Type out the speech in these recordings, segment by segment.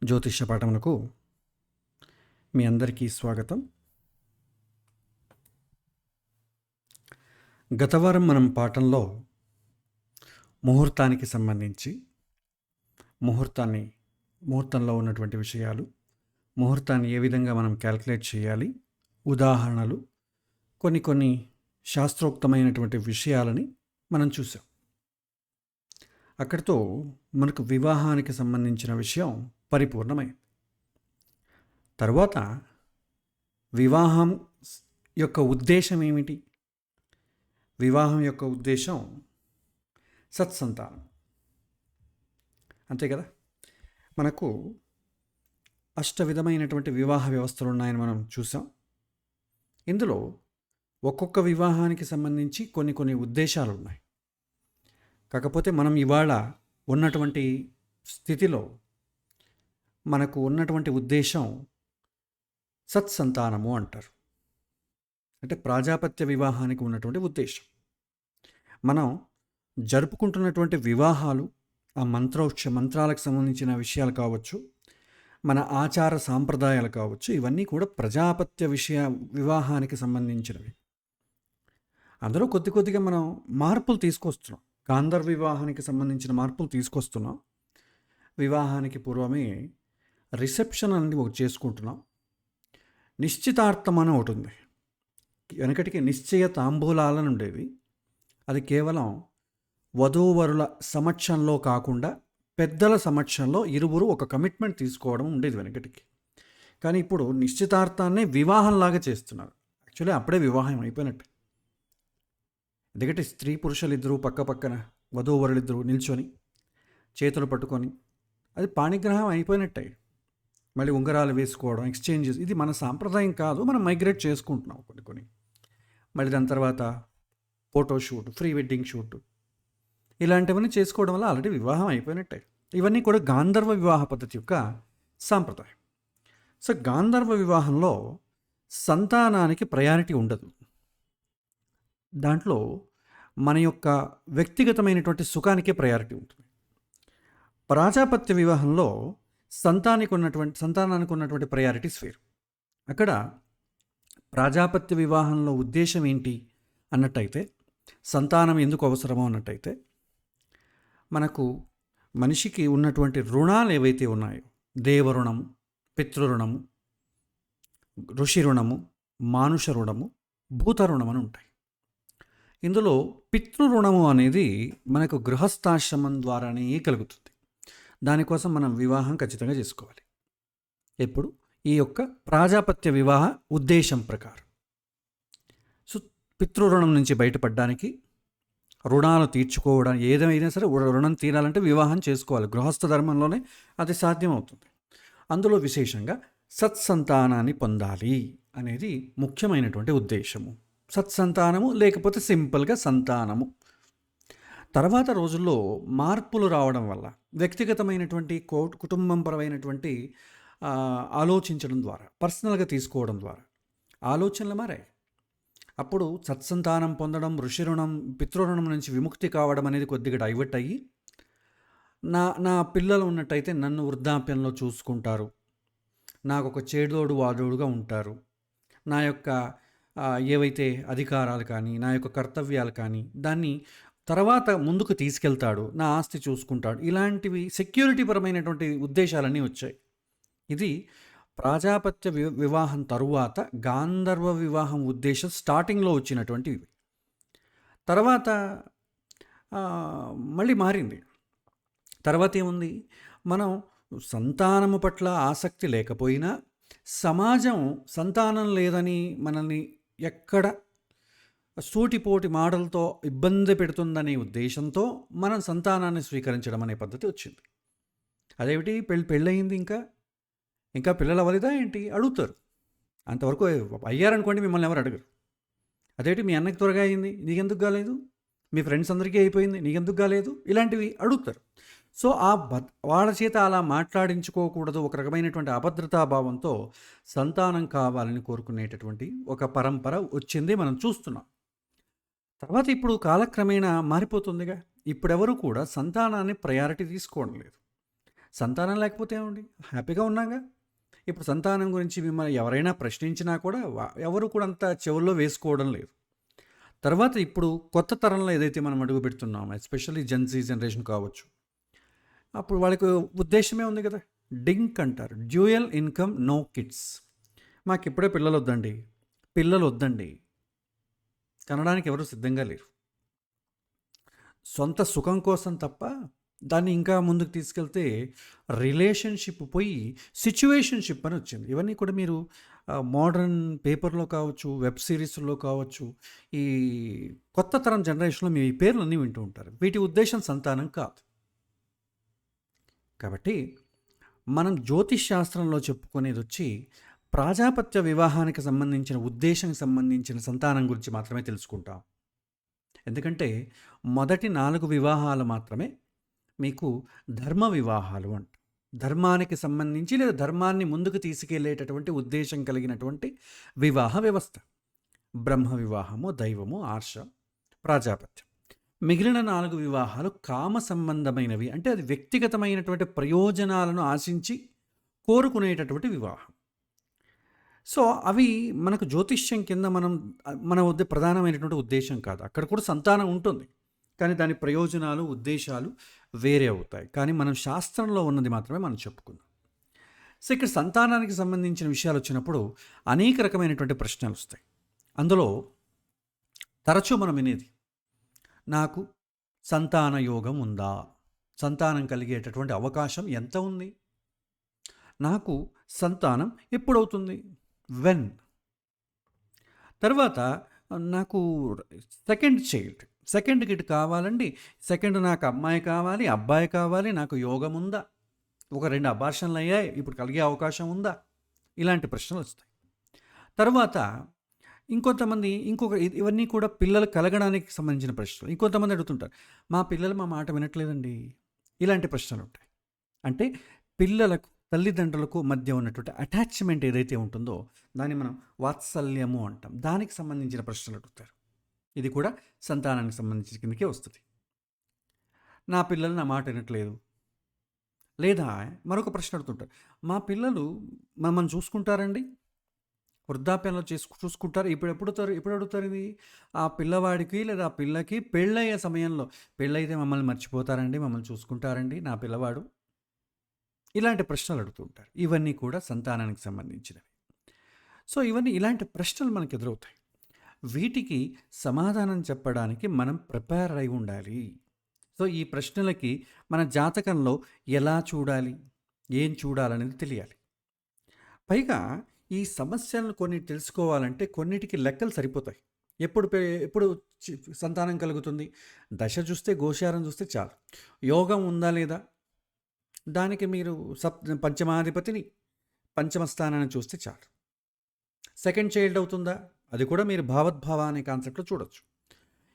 జ్యోతిష్య పాఠమునకు మీ అందరికీ స్వాగతం. గత వారం మనం పాఠంలో ముహూర్తానికి సంబంధించి ముహూర్తంలో ఉన్నటువంటి విషయాలు, ముహూర్తాన్ని ఏ విధంగా మనం క్యాల్కులేట్ చేయాలి, ఉదాహరణలు, కొన్ని శాస్త్రోక్తమైనటువంటి విషయాలని మనం చూసాం. అక్కడితో మనకు వివాహానికి సంబంధించిన విషయం పరిపూర్ణమైంది. తరువాత వివాహం యొక్క ఉద్దేశం ఏమిటి? వివాహం యొక్క ఉద్దేశం సత్సంతానం, అంతే కదా. మనకు విధమైనటువంటి వివాహ వ్యవస్థలు ఉన్నాయని మనం చూసాం. ఇందులో ఒక్కొక్క వివాహానికి సంబంధించి కొన్ని ఉద్దేశాలు ఉన్నాయి. కాకపోతే మనం ఇవాళ ఉన్నటువంటి స్థితిలో మనకు ఉన్నటువంటి ఉద్దేశం సత్సంతానము అంటారు. అంటే ప్రాజాపత్య వివాహానికి ఉన్నటువంటి ఉద్దేశం. మనం జరుపుకుంటున్నటువంటి వివాహాలు, ఆ మంత్రాలకు సంబంధించిన విషయాలు కావచ్చు, మన ఆచార సాంప్రదాయాలు కావచ్చు, ఇవన్నీ కూడా ప్రజాపత్య వివాహానికి సంబంధించినవి. అందులో కొద్దిగా మనం మార్పులు తీసుకొస్తున్నాం. గాంధర్వ వివాహానికి సంబంధించిన మార్పులు తీసుకొస్తున్నాం. వివాహానికి పూర్వమే రిసెప్షన్ అనేది ఒకటి చేసుకుంటున్నాం. నిశ్చితార్థం అని ఒకటి ఉంది. వెనకటికి నిశ్చయ తాంబూలాలని ఉండేవి. అది కేవలం వధూవరుల సమక్షంలో కాకుండా పెద్దల సమక్షంలో ఇరువురు ఒక కమిట్మెంట్ తీసుకోవడం ఉండేది వెనకటికి. కానీ ఇప్పుడు నిశ్చితార్థాన్ని వివాహంలాగా చేస్తున్నారు. యాక్చువల్లీ అప్పుడే వివాహం అయిపోయినట్టు. ఎందుకంటే స్త్రీ పురుషులు ఇద్దరు పక్కన వధూవరులు ఇద్దరు నిల్చొని చేతులు పట్టుకొని అది పాణిగ్రహం అయిపోయినట్టే. మళ్ళీ ఉంగరాలు వేసుకోవడం, ఎక్స్చేంజెస్, ఇది మన సాంప్రదాయం కాదు. మనం మైగ్రేట్ చేసుకుంటున్నాం కొన్ని. మళ్ళీ దాని తర్వాత ఫోటోషూట్, ప్రీ వెడ్డింగ్ షూట్, ఇలాంటివన్నీ చేసుకోవడం వల్ల ఆల్రెడీ వివాహం అయిపోయినట్టే. ఇవన్నీ కూడా గాంధర్వ వివాహ పద్ధతి యొక్క సాంప్రదాయం. సో గాంధర్వ వివాహంలో సంతానానికి ప్రయారిటీ ఉండదు. దాంట్లో మన యొక్క వ్యక్తిగతమైనటువంటి సుఖానికే ప్రయారిటీ ఉంటుంది. ప్రాజాపత్య వివాహంలో సంతానానికి ఉన్నటువంటి ప్రయారిటీస్ వేరు. అక్కడ ప్రాజాపత్య వివాహంలో ఉద్దేశం ఏంటి అన్నట్టయితే, సంతానం ఎందుకు అవసరమో అన్నట్టయితే, మనకు మనిషికి ఉన్నటువంటి రుణాలు ఏవైతే ఉన్నాయో, దేవరుణము, పితృరుణము, ఋషి రుణము, మానుష రుణము, భూత రుణం అని ఉంటాయి. ఇందులో పితృరుణము అనేది మనకు గృహస్థాశ్రమం ద్వారానే కలుగుతుంది. దానికోసం మనం వివాహం ఖచ్చితంగా చేసుకోవాలి. ఎప్పుడు? ఈ యొక్క ప్రాజాపత్య వివాహ ఉద్దేశం ప్రకారం. సో పితృరుణం నుంచి బయటపడడానికి, రుణాలు తీర్చుకోవడానికి, ఏదైనా సరే రుణం తీరాలంటే వివాహం చేసుకోవాలి. గృహస్థ ధర్మంలోనే అది సాధ్యమవుతుంది. అందులో విశేషంగా సత్సంతానాన్ని పొందాలి అనేది ముఖ్యమైనటువంటి ఉద్దేశము. సత్సంతానము, లేకపోతే సింపుల్గా సంతానము. తర్వాత రోజుల్లో మార్పులు రావడం వల్ల, వ్యక్తిగతమైనటువంటి కుటుంబం పరమైనటువంటి ఆలోచించడం ద్వారా, పర్సనల్గా తీసుకోవడం ద్వారా ఆలోచనలు మారాయి. అప్పుడు సత్సంతానం పొందడం, ఋషి రుణం, పితృరుణం నుంచి విముక్తి కావడం అనేది కొద్దిగా డైవర్ట్ అయ్యి, నా పిల్లలు ఉన్నట్టయితే నన్ను వృద్ధాప్యంలో చూసుకుంటారు, నాకు ఒక చేదోడు వాదోడుగా ఉంటారు, నా యొక్క ఏవైతే అధికారాలు కానీ, నా యొక్క కర్తవ్యాలు కానీ, దాన్ని తర్వాత ముందుకు తీసుకెళ్తాడు, నా ఆస్తి చూసుకుంటాడు, ఇలాంటివి సెక్యూరిటీ పరమైనటువంటి ఉద్దేశాలన్నీ వచ్చాయి. ఇది ప్రాజాపత్య వివాహం తరువాత గాంధర్వ వివాహం ఉద్దేశం స్టార్టింగ్లో వచ్చినటువంటివి. తర్వాత మళ్ళీ మారింది. తర్వాత ఏముంది? మనం సంతానము పట్ల ఆసక్తి లేకపోయినా, సమాజం సంతానం లేదని మనల్ని ఎక్కడ సూటిపోటి మాటలతో ఇబ్బంది పెడుతుందనే ఉద్దేశంతో మనం సంతానాన్ని స్వీకరించడం అనే పద్ధతి వచ్చింది. అదేమిటి? పెళ్ళయింది, ఇంకా పిల్లలు అవ్వలేదా ఏంటి అడుగుతారు. అంతవరకు అయ్యారనుకోండి, మిమ్మల్ని ఎవరు అడగరు. అదేంటి మీ అన్నకి త్వరగా అయింది, నీకెందుకు కాలేదు? మీ ఫ్రెండ్స్ అందరికీ అయిపోయింది, నీకెందుకు కాలేదు? ఇలాంటివి అడుగుతారు. సో వాళ్ళ చేత అలా మాట్లాడించుకోకూడదు, ఒక రకమైనటువంటి అభద్రతాభావంతో సంతానం కావాలని కోరుకునేటటువంటి ఒక పరంపర వచ్చింది, మనం చూస్తున్నాం. తర్వాత ఇప్పుడు కాలక్రమేణా మారిపోతుందిగా. ఇప్పుడెవరు కూడా సంతానాన్ని ప్రయారిటీ తీసుకోవడం లేదు. సంతానం లేకపోతే ఏమండి? హ్యాపీగా ఉన్నాంగా. ఇప్పుడు సంతానం గురించి మిమ్మల్ని ఎవరైనా ప్రశ్నించినా కూడా ఎవరు కూడా అంత చెవుల్లో వేసుకోవడం లేదు. తర్వాత ఇప్పుడు కొత్త తరంలో ఏదైతే మనం అడుగు పెడుతున్నామో, ఎస్పెషల్లీ జెన్‌జీ జనరేషన్ కావచ్చు. అప్పుడు వాళ్ళకి ఉద్దేశ్యమే ఉంది కదా! డింక్ అంటారు. Dual income no kids. మాకిప్పుడే పిల్లలొద్దండి. పిల్లలొద్దండి. కనడానికి ఎవరు సిద్ధంగా లేరు. సొంత సుఖం కోసం తప్ప దాన్ని ఇంకా ముందుకు తీసుకెళ్తే రిలేషన్‌షిప్ పోయి సిట్యుయేషన్‌షిప్ అని వచ్చింది. ఇవన్నీ కూడా మీరు మోడర్న్ పేపర్‌లో కావచ్చు, వెబ్ సీరీస్‌లో కావచ్చు, ఈ కొత్త తరం జనరేషన్‌లో మీ ఈ పేర్లన్నీ వింటూ ఉంటారు. వీటి ఉద్దేశ్యం సంతానం కాదు. కాబట్టి మనం జ్యోతిష్ శాస్త్రంలో చెప్పుకునేదొచ్చి ప్రాజాపత్య వివాహానికి సంబంధించిన ఉద్దేశానికి సంబంధించిన సంతానం గురించి మాత్రమే తెలుసుకుంటాం. ఎందుకంటే మొదటి 4 వివాహాలు మాత్రమే మీకు ధర్మ వివాహాలు అంట. ధర్మానికి సంబంధించి లేదా ధర్మాన్ని ముందుకు తీసుకెళ్ళేటటువంటి ఉద్దేశం కలిగినటువంటి వివాహ వ్యవస్థ. బ్రహ్మ వివాహము, దైవము, ఆర్ష, ప్రాజాపత్యం. మిగిలిన 4 వివాహాలు కామ సంబంధమైనవి. అంటే అది వ్యక్తిగతమైనటువంటి ప్రయోజనాలను ఆశించి కోరుకునేటటువంటి వివాహం. సో, అవి మనకు జ్యోతిష్యం కింద మన ప్రధానమైనటువంటి ఉద్దేశ్యం కాదు. అక్కడ కూడా సంతానం ఉంటుంది. కానీ దాని ప్రయోజనాలు, ఉద్దేశాలు వేరే అవుతాయి. కానీ మనం శాస్త్రంలో ఉన్నది మాత్రమే మనం చెప్పుకుందాం. సో, ఇక్కడ సంతానానికి సంబంధించిన విషయాలు వచ్చినప్పుడు అనేక రకమైనటువంటి ప్రశ్నలు వస్తాయి. అందులో తరచూ మనం వినేది, నాకు సంతాన యోగం ఉందా? సంతానం కలిగేటటువంటి అవకాశం ఎంత ఉంది? నాకు సంతానం ఎప్పుడవుతుంది? వెన్? తర్వాత నాకు సెకండ్ చైల్డ్, సెకండ్ కిడ్ కావాలండి. సెకండ్ నాకు అమ్మాయి కావాలి, అబ్బాయి కావాలి. నాకు యోగం ఉందా? ఒక 2 అబార్షన్లు అయ్యాయి, ఇప్పుడు కలిగే అవకాశం ఉందా? ఇలాంటి ప్రశ్నలు వస్తాయి. తర్వాత ఇంకొంతమంది ఇవన్నీ కూడా పిల్లలు కలగడానికి సంబంధించిన ప్రశ్నలు. ఇంకొంతమంది అడుగుతుంటారు, మా పిల్లలు మా మాట వినట్లేదండి. ఇలాంటి ప్రశ్నలు ఉంటాయి. అంటే పిల్లలకు తల్లిదండ్రులకు మధ్య ఉన్నటువంటి అటాచ్మెంట్ ఏదైతే ఉంటుందో దాన్ని మనం వాత్సల్యము అంటాం. దానికి సంబంధించిన ప్రశ్నలు అడుగుతారు. ఇది కూడా సంతానానికి సంబంధించిన కిందకే వస్తుంది. నా పిల్లలు నా మాట వినట్లేదు. లేదా మరొక ప్రశ్న అడుగుతుంటారు, మా పిల్లలు మమ్మల్ని చూసుకుంటారండి? వృద్ధాప్యంలో చూసుకుంటారు. ఎప్పుడు అడుగుతారు ఇది? ఆ పిల్లవాడికి లేదా ఆ పిల్లకి పెళ్ళయ్యే సమయంలో, పెళ్ళైతే మమ్మల్ని మర్చిపోతారండి, మమ్మల్ని చూసుకుంటారండి నా పిల్లవాడు? ఇలాంటి ప్రశ్నలు అడుగుతుంటారు. ఇవన్నీ కూడా సంతానానికి సంబంధించినవి. సో, ఇలాంటి ప్రశ్నలు మనకు ఎదురవుతాయి. వీటికి సమాధానం చెప్పడానికి మనం ప్రిపేర్ అయి ఉండాలి. సో, ఈ ప్రశ్నలకి మన జాతకంలో ఎలా చూడాలి, ఏం చూడాలనేది తెలియాలి. పైగా ఈ సమస్యలను కొన్ని తెలుసుకోవాలంటే కొన్నిటికి లెక్కలు సరిపోతాయి. ఎప్పుడు సంతానం కలుగుతుంది? దశ చూస్తే, గోచారం చూస్తే చాలు. యోగం ఉందా లేదా? దానికి మీరు పంచమాధిపతిని, పంచమ స్థానాన్ని చూస్తే చాలు. సెకండ్ చైల్డ్ అవుతుందా? అది కూడా మీరు భావోద్భావ అనే కాన్సెప్ట్లో చూడొచ్చు.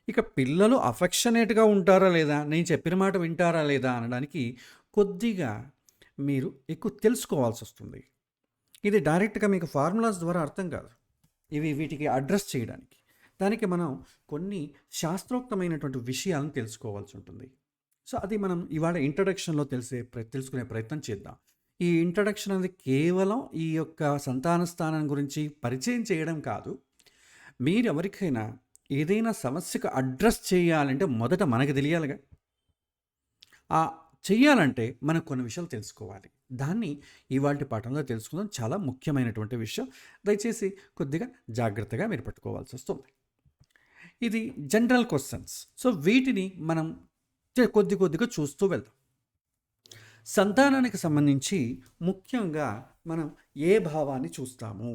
ఇక పిల్లలు అఫెక్షనేట్గా ఉంటారా లేదా, నేను చెప్పిన మాట వింటారా లేదా అనడానికి కొద్దిగా మీరు ఎక్కువ తెలుసుకోవాల్సి వస్తుంది. ఇది డైరెక్ట్గా మీకు ఫార్ములాస్ ద్వారా అర్థం కాదు. వీటికి అడ్రస్ చేయడానికి దానికి మనం కొన్ని శాస్త్రోక్తమైనటువంటి విషయాలను తెలుసుకోవాల్సి ఉంటుంది. సో, అది మనం ఇవాళ ఇంట్రడక్షన్లో తెలుసుకునే ప్రయత్నం చేద్దాం. ఈ ఇంట్రడక్షన్ అనేది కేవలం ఈ యొక్క సంతాన స్థానం గురించి పరిచయం చేయడం కాదు. మీరు ఎవరికైనా ఏదైనా సమస్యకు అడ్రస్ చేయాలంటే మొదట మనకు తెలియాలిగా. చెయ్యాలంటే మనకు కొన్ని విషయాలు తెలుసుకోవాలి. దాన్ని ఇవాల్టి పాఠంలో తెలుసుకుందాం. చాలా ముఖ్యమైనటువంటి విషయం. దయచేసి కొద్దిగా జాగ్రత్తగా మీరు పట్టుకోవాల్సి వస్తుంది. ఇది జనరల్ క్వశ్చన్స్. సో, వీటిని మనం కొద్దిగా చూస్తూ వెళ్దాం. సంతానానికి సంబంధించి ముఖ్యంగా మనం ఏ భావాన్ని చూస్తాము?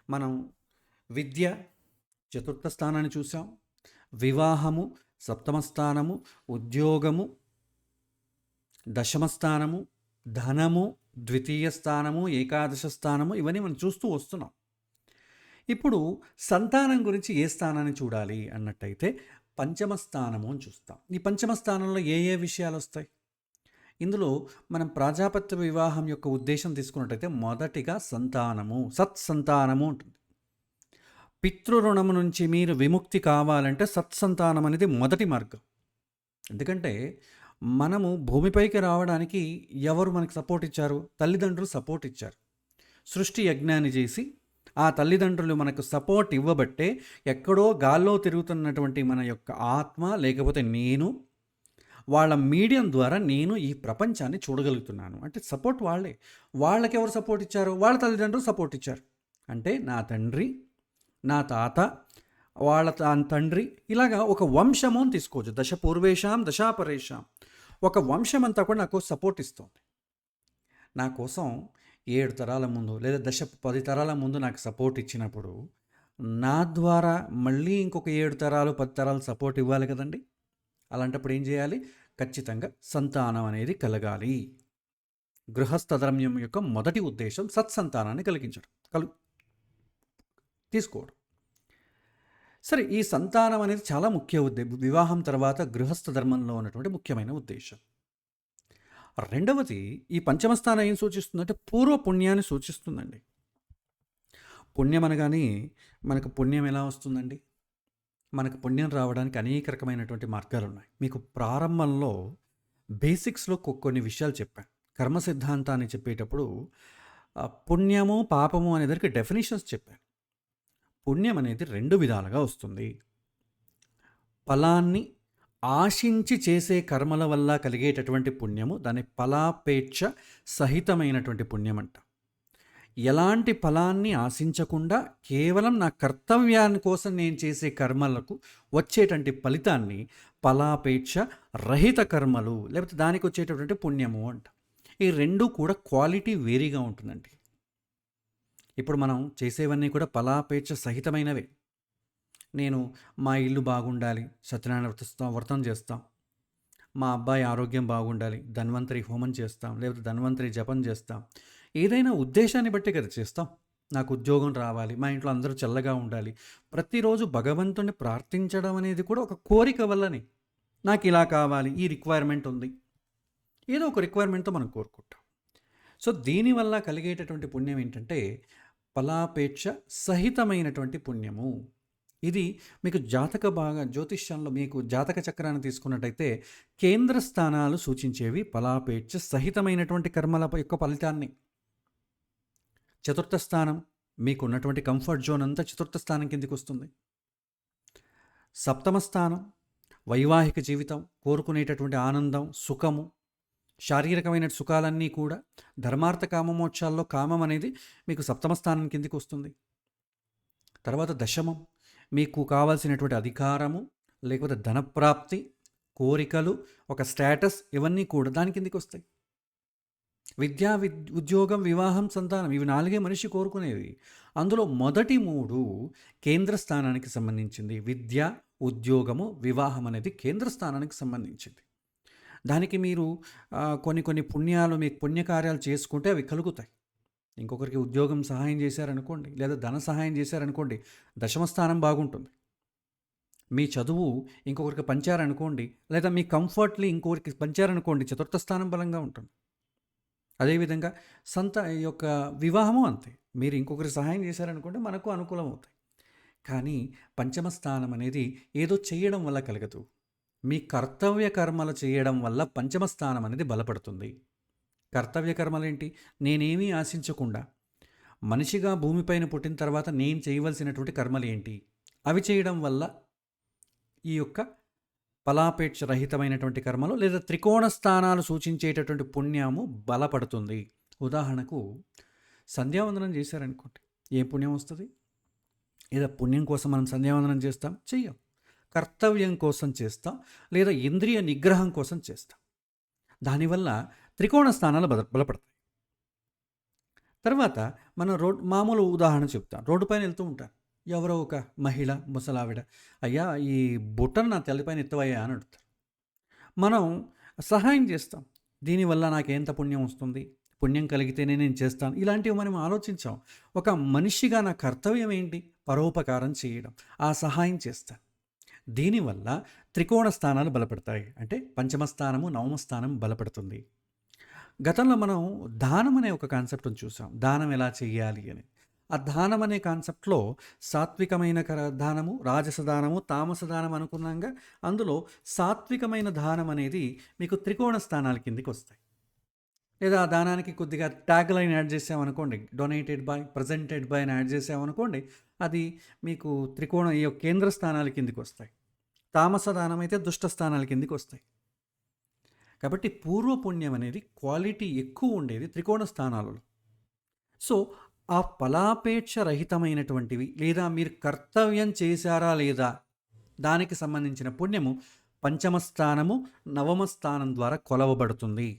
మనం విద్య చతుర్థ స్థానాన్ని చూసాం, వివాహము సప్తమ స్థానము, ఉద్యోగము దశమ స్థానము, ధనము ద్వితీయ స్థానము, ఏకాదశ స్థానము, ఇవన్నీ మనం చూస్తూ వస్తున్నాం. ఇప్పుడు సంతానం గురించి ఏ స్థానాన్ని చూడాలి అన్నట్టయితే పంచమ స్థానము అని చూస్తాం. ఈ పంచమ స్థానంలో ఏ విషయాలు వస్తాయి? ఇందులో మనం ప్రాజాపత్య వివాహం యొక్క ఉద్దేశం తీసుకున్నట్టయితే మొదటిగా సంతానము, సత్సంతానము ఉంటుంది. పితృరుణము నుంచి మీరు విముక్తి కావాలంటే సత్సంతానం అనేది మొదటి మార్గం. ఎందుకంటే మనము భూమిపైకి రావడానికి ఎవరు మనకు సపోర్ట్ ఇచ్చారు? తల్లిదండ్రులు సపోర్ట్ ఇచ్చారు. సృష్టి యజ్ఞాన్ని చేసి ఆ తల్లిదండ్రులు మనకు సపోర్ట్ ఇవ్వబట్టే ఎక్కడో గాల్లో తిరుగుతున్నటువంటి మన యొక్క ఆత్మ లేకపోతే నేను వాళ్ళ మీడియం ద్వారా నేను ఈ ప్రపంచాన్ని చూడగలుగుతున్నాను. అంటే సపోర్ట్ వాళ్ళే. వాళ్ళకెవరు సపోర్ట్ ఇచ్చారు? వాళ్ళ తల్లిదండ్రులు సపోర్ట్ ఇచ్చారు. అంటే నా తండ్రి, నా తాత, వాళ్ళ తండ్రి, ఇలాగా ఒక వంశము అని తీసుకోవచ్చు. దశ పూర్వేషాం దశాపరేషాం. ఒక వంశం అంతా కూడా నాకు సపోర్ట్ ఇస్తుంది. నా కోసం 7 తరాల ముందు లేదా 10 తరాల ముందు నాకు సపోర్ట్ ఇచ్చినప్పుడు నా ద్వారా మళ్ళీ ఇంకొక 7 తరాలు 10 తరాలు సపోర్ట్ ఇవ్వాలి కదండి. అలాంటప్పుడు ఏం చేయాలి? ఖచ్చితంగా సంతానం అనేది కలగాలి. గృహస్థ ధర్మం యొక్క మొదటి ఉద్దేశం సత్సంతానాన్ని కలిగించడం, తీసుకోవడం. సరే, ఈ సంతానం అనేది చాలా ముఖ్య వివాహం తర్వాత గృహస్థ ధర్మంలో ఉన్నటువంటి ముఖ్యమైన ఉద్దేశం. రెండవది, ఈ పంచమస్థానం ఏం సూచిస్తుందంటే పూర్వ పుణ్యాన్ని సూచిస్తుందండి. పుణ్యం అనగానే మనకు పుణ్యం ఎలా వస్తుందండి? మనకు పుణ్యం రావడానికి అనేక రకమైనటువంటి మార్గాలు ఉన్నాయి. మీకు ప్రారంభంలో బేసిక్స్లో కొన్ని విషయాలు చెప్పాను. కర్మ సిద్ధాంతాన్ని చెప్పేటప్పుడు పుణ్యము పాపము అనే దానికి డెఫినేషన్స్ చెప్పాను. పుణ్యం అనేది 2 విధాలుగా వస్తుంది. ఫలాన్ని ఆశించి చేసే కర్మల వల్ల కలిగేటటువంటి పుణ్యము, దాన్ని ఫలాపేక్ష సహితమైనటువంటి పుణ్యం అంట. ఎలాంటి ఫలాన్ని ఆశించకుండా కేవలం నా కర్తవ్యాన్ని కోసం నేను చేసే కర్మలకు వచ్చేటువంటి ఫలితాన్ని ఫలాపేక్ష రహిత కర్మలు లేకపోతే దానికి వచ్చేటటువంటి పుణ్యము అంట. ఈ 2 కూడా క్వాలిటీ వేరీగా ఉంటుందండి. ఇప్పుడు మనం చేసేవన్నీ కూడా ఫలాపేక్ష సహితమైనవే. నేను మా ఇల్లు బాగుండాలి, సత్యనారాయణ వ్రతం చేస్తాం. మా అబ్బాయి ఆరోగ్యం బాగుండాలి, ధన్వంతరి హోమం చేస్తాం, లేకపోతే ధన్వంతరి జపం చేస్తాం. ఏదైనా ఉద్దేశాన్ని బట్టి కదా చేస్తాం. నాకు ఉద్యోగం రావాలి, మా ఇంట్లో అందరూ చల్లగా ఉండాలి. ప్రతిరోజు భగవంతుని ప్రార్థించడం అనేది కూడా ఒక కోరిక వల్లనే. నాకు ఇలా కావాలి, ఈ రిక్వైర్మెంట్ ఉంది, ఏదో ఒక రిక్వైర్మెంట్తో మనం కోరుకుంటాం. సో దీనివల్ల కలిగేటటువంటి పుణ్యం ఏంటంటే ఫలాపేక్ష సహితమైనటువంటి పుణ్యము. ఇది మీకు జ్యోతిష్యంలో మీకు జాతక చక్రాన్ని తీసుకున్నట్టయితే కేంద్ర స్థానాలు సూచించేవి ఫలాపేక్ష సహితమైనటువంటి కర్మల యొక్క ఫలితాన్ని. చతుర్థ స్థానం మీకు ఉన్నటువంటి కంఫర్ట్ జోన్ అంతా చతుర్థ స్థానం కిందికి వస్తుంది. సప్తమ స్థానం వైవాహిక జీవితం, కోరుకునేటటువంటి ఆనందం, సుఖము, శారీరకమైన సుఖాలన్నీ కూడా ధర్మార్థ కామమోక్షాల్లో కామం అనేది మీకు సప్తమ స్థానం కిందికి వస్తుంది. తర్వాత దశమం మీకు కావాల్సినటువంటి అధికారము లేకపోతే ధనప్రాప్తి, కోరికలు, ఒక స్టేటస్, ఇవన్నీ కూడా దాని కిందికి వస్తాయి. విద్యా ఉద్యోగం, వివాహం, సంతానం, ఇవి 4 మనిషి కోరుకునేవి. అందులో మొదటి 3 కేంద్ర స్థానానికి సంబంధించింది. విద్య, ఉద్యోగము, వివాహం అనేది కేంద్ర స్థానానికి సంబంధించింది. దానికి మీరు కొన్ని పుణ్యాలు, మీకు పుణ్యకార్యాలు చేసుకుంటే అవి కలుగుతాయి. ఇంకొకరికి ఉద్యోగం సహాయం చేశారనుకోండి, లేదా ధన సహాయం చేశారనుకోండి, దశమ స్థానం బాగుంటుంది. మీ చదువు ఇంకొకరికి పంచారనుకోండి, లేదా మీ కంఫర్ట్ని ఇంకొకరికి పంచారనుకోండి, చతుర్థ స్థానం బలంగా ఉంటుంది. అదేవిధంగా యొక్క వివాహము అంతే. మీరు ఇంకొకరికి సహాయం చేశారనుకోండి, మనకు అనుకూలం అవుతాయి. కానీ పంచమ స్థానం అనేది ఏదో చేయడం వల్ల కలగదు. మీ కర్తవ్య కర్మలు చేయడం వల్ల పంచమ స్థానం అనేది బలపడుతుంది. కర్తవ్య కర్మలు ఏంటి? నేనేమీ ఆశించకుండా మనిషిగా భూమిపైన పుట్టిన తర్వాత నేను చేయవలసినటువంటి కర్మలు ఏంటి, అవి చేయడం వల్ల ఈ యొక్క ఫలాపేక్ష రహితమైనటువంటి కర్మలు లేదా త్రికోణ స్థానాలు సూచించేటటువంటి పుణ్యము బలపడుతుంది. ఉదాహరణకు సంధ్యావందనం చేశారనుకోండి, ఏ పుణ్యం వస్తుంది? లేదా పుణ్యం కోసం మనం సంధ్యావందనం చేస్తాం? చెయ్యం. కర్తవ్యం కోసం చేస్తాం, లేదా ఇంద్రియ నిగ్రహం కోసం చేస్తాం. దానివల్ల త్రికోణ స్థానాలు బలపడతాయి. తర్వాత మనం మామూలు ఉదాహరణ చెప్తాం. రోడ్డు పైన వెళ్తూ ఉంటాను, ఎవరో ఒక మహిళ, ముసలావిడ, అయ్యా ఈ బుట్టను నా తల్లిపైన ఎత్తవయ్యా అని అడుగుతారు. మనం సహాయం చేస్తాం. దీనివల్ల నాకెంత పుణ్యం వస్తుంది, పుణ్యం కలిగితేనే నేను చేస్తాను, ఇలాంటివి మనం ఆలోచించాం. ఒక మనిషిగా నా కర్తవ్యం ఏంటి? పరోపకారం చేయడం, ఆ సహాయం చేస్తాను. దీనివల్ల త్రికోణ స్థానాలు బలపడతాయి. అంటే పంచమ స్థానము, నవమ స్థానం బలపడుతుంది. గతంలో మనం దానం అనే ఒక కాన్సెప్ట్ని చూసాం. దానం ఎలా చేయాలి అని. ఆ దానం అనే కాన్సెప్ట్‌లో సాత్వికమైన దానము, రాజస దానము, తామస దానం అనుకున్నాంగా. అందులో సాత్వికమైన దానం అనేది మీకు త్రికోణ స్థానాల కిందకొస్తాయి. లేదా ఆ దానానికి కొద్దిగా ట్యాగ్ లైన్ యాడ్ చేసామనుకోండి, డొనేటెడ్ బై, ప్రెజెంటెడ్ బై అని యాడ్ చేసామనుకోండి, అది మీకు త్రికోణ ఈ యొక్క కేంద్ర స్థానాల కిందకొస్తాయి. తామస దానం అయితే దుష్ట స్థానాల కిందకొస్తాయి. కాబట్టి పూర్వపుణ్యం అనేది క్వాలిటీ ఎక్కువ ఉండేది త్రికోణ స్థానాలలో. సో, ఆ ఫలాపేక్ష రహితమైనటువంటివి లేదా మీరు కర్తవ్యం చేశారా లేదా దానికి సంబంధించిన పుణ్యము పంచమ స్థానము, నవమ స్థానం ద్వారా కొలవబడుతుంది.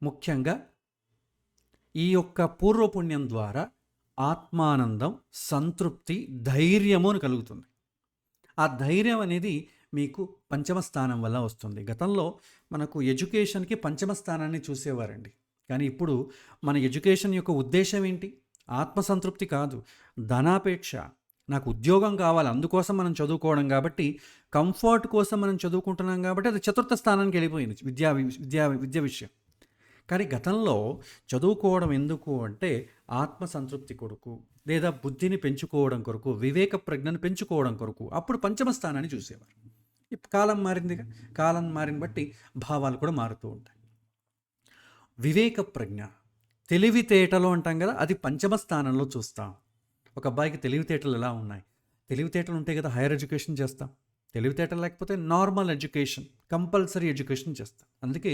ముఖ్యంగా ఈ యొక్క పూర్వపుణ్యం ద్వారా ఆత్మానందం, సంతృప్తి, ధైర్యము అని కలుగుతుంది. ఆ ధైర్యం అనేది మీకు పంచమ స్థానం వల్ల వస్తుంది. గతంలో మనకు ఎడ్యుకేషన్‌కి పంచమ స్థానాన్ని చూసేవారండి. కానీ ఇప్పుడు మన ఎడ్యుకేషన్ యొక్క ఉద్దేశ్యం ఏంటి? ఆత్మసంతృప్తి కాదు, ధనాపేక్ష. నాకు ఉద్యోగం కావాలి, అందుకోసం మనం చదువుకోవడం కాబట్టి, కంఫర్ట్ కోసం మనం చదువుకుంటున్నాం కాబట్టి అది చతుర్థ స్థానానికి వెళ్ళిపోయింది విద్య విషయం. కానీ గతంలో చదువుకోవడం ఎందుకు అంటే ఆత్మసంతృప్తి కొరకు, లేదా బుద్ధిని పెంచుకోవడం కొరకు, వివేక ప్రజ్ఞను పెంచుకోవడం కొరకు. అప్పుడు పంచమ స్థానాన్ని చూసేవారు. ఇప్పుడు కాలం మారిందిగా. కాలం మారిన బట్టి భావాలు కూడా మారుతూ ఉంటాయి. వివేక ప్రజ్ఞ, తెలివితేటలు అంటాం కదా, అది పంచమ స్థానంలో చూస్తాం. ఒక అబ్బాయికి తెలివితేటలు ఎలా ఉన్నాయి? తెలివితేటలు ఉంటే కదా హైయర్ ఎడ్యుకేషన్ చేస్తాం. తెలివితేటలు లేకపోతే నార్మల్ ఎడ్యుకేషన్, కంపల్సరీ ఎడ్యుకేషన్ చేస్తాం. అందుకే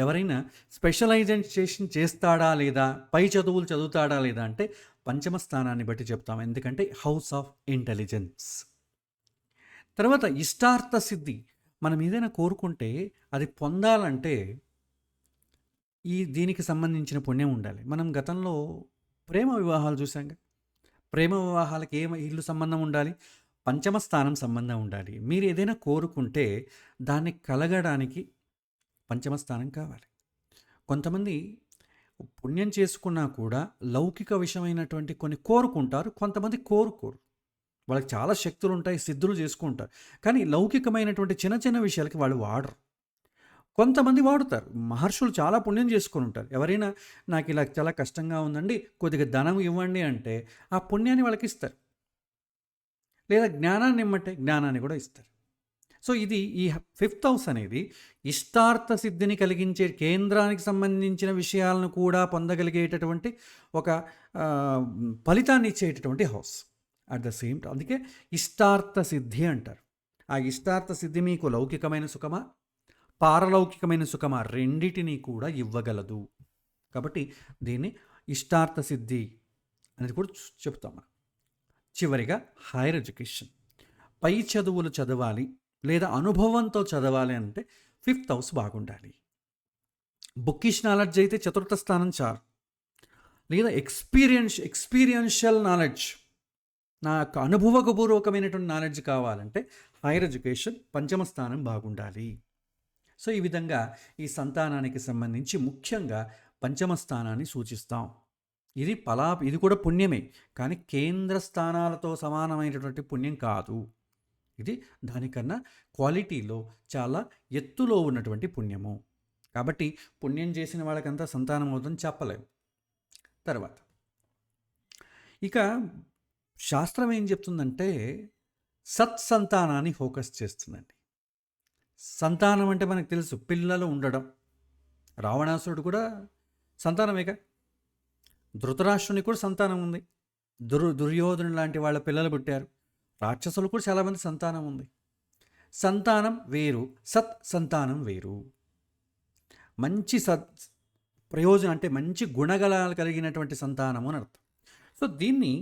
ఎవరైనా స్పెషలైజేషన్ చేస్తాడా లేదా, పై చదువులు చదువుతాడా లేదా అంటే పంచమ స్థానాన్ని బట్టి చెప్తాం. ఎందుకంటే హౌస్ ఆఫ్ ఇంటెలిజెన్స్. తర్వాత ఇష్టార్థ సిద్ధి. మనం ఏదైనా కోరుకుంటే అది పొందాలంటే దీనికి సంబంధించిన పుణ్యం ఉండాలి. మనం గతంలో ప్రేమ వివాహాలు చూసాంగా. ప్రేమ వివాహాలకి ఇల్లు సంబంధం ఉండాలి, పంచమ స్థానం సంబంధం ఉండాలి. మీరు ఏదైనా కోరుకుంటే దాన్ని కలగడానికి పంచమ స్థానం కావాలి. కొంతమంది పుణ్యం చేసుకున్నా కూడా లౌకిక విషయమైనటువంటి కొన్ని కోరుకుంటారు, కొంతమంది కోరుకోరు. వాళ్ళకి చాలా శక్తులు ఉంటాయి, సిద్ధులు చేసుకుంటారు. కానీ లౌకికమైనటువంటి చిన్న చిన్న విషయాలకి వాళ్ళు వాడరు. కొంతమంది వాడుతారు. మహర్షులు చాలా పుణ్యం చేసుకొని ఉంటారు. ఎవరైనా నాకు ఇలా చాలా కష్టంగా ఉందండి, కొద్దిగా ధనం ఇవ్వండి అంటే ఆ పుణ్యాన్ని వాళ్ళకి ఇస్తారు. లేదా జ్ఞానాన్ని ఇమ్మంటే జ్ఞానాన్ని కూడా ఇస్తారు. సో ఇది ఈ ఫిఫ్త్ హౌస్ అనేది ఇష్టార్థ సిద్ధిని కలిగించే, కేంద్రానికి సంబంధించిన విషయాలను కూడా పొందగలిగేటటువంటి ఒక ఫలితాన్ని ఇచ్చేటటువంటి house at the same time. అందుకే ఇష్టార్థ సిద్ధి అంటారు. ఆ ఇష్టార్థ సిద్ధి మీకు లౌకికమైన సుఖమా, పారలౌకికమైన సుఖమా, రెండిటిని కూడా ఇవ్వగలదు. కాబట్టి దీన్ని ఇష్టార్థ సిద్ధి అనేది కూడా చెప్తాం మనం. చివరిగా హైయర్ ఎడ్యుకేషన్, పై చదువులు చదవాలి లేదా అనుభవంతో చదవాలి అంటే ఫిఫ్త్ హౌస్ బాగుండాలి. బుక్కిష్ నాలెడ్జ్ అయితే చతుర్థ స్థానం చాలు. లేదా ఎక్స్పీరియన్షియల్ నాలెడ్జ్, నా యొక్క అనుభవపూర్వకమైనటువంటి నాలెడ్జ్ కావాలంటే హైయర్ ఎడ్యుకేషన్ పంచమ స్థానం బాగుండాలి. సో ఈ విధంగా ఈ సంతానానికి సంబంధించి ముఖ్యంగా పంచమ స్థానాన్ని సూచిస్తాం. ఇది కూడా పుణ్యమే, కానీ కేంద్ర స్థానాలతో సమానమైనటువంటి పుణ్యం కాదు. ఇది దానికన్నా క్వాలిటీలో చాలా ఎత్తులో ఉన్నటువంటి పుణ్యము. కాబట్టి పుణ్యం చేసిన వాళ్ళకంతా సంతానం అవుతుందని చెప్పలేము. తర్వాత ఇక శాస్త్రం ఏం చెప్తుందంటే సత్సంతానాన్ని ఫోకస్ చేస్తుందండి. సంతానం అంటే మనకు తెలుసు, పిల్లలు ఉండడం. రావణాసురుడు కూడా సంతానమేగా. ధృతరాష్ట్రునికి కూడా సంతానం ఉంది. దుర్యోధను లాంటి వాళ్ళ పిల్లలు పుట్టారు. రాక్షసులు కూడా చాలామంది సంతానం ఉంది. సంతానం వేరు, సత్ సంతానం వేరు. మంచి ప్రయోజనం అంటే మంచి గుణగణాలు కలిగినటువంటి సంతానము అని అర్థం. సో దీన్ని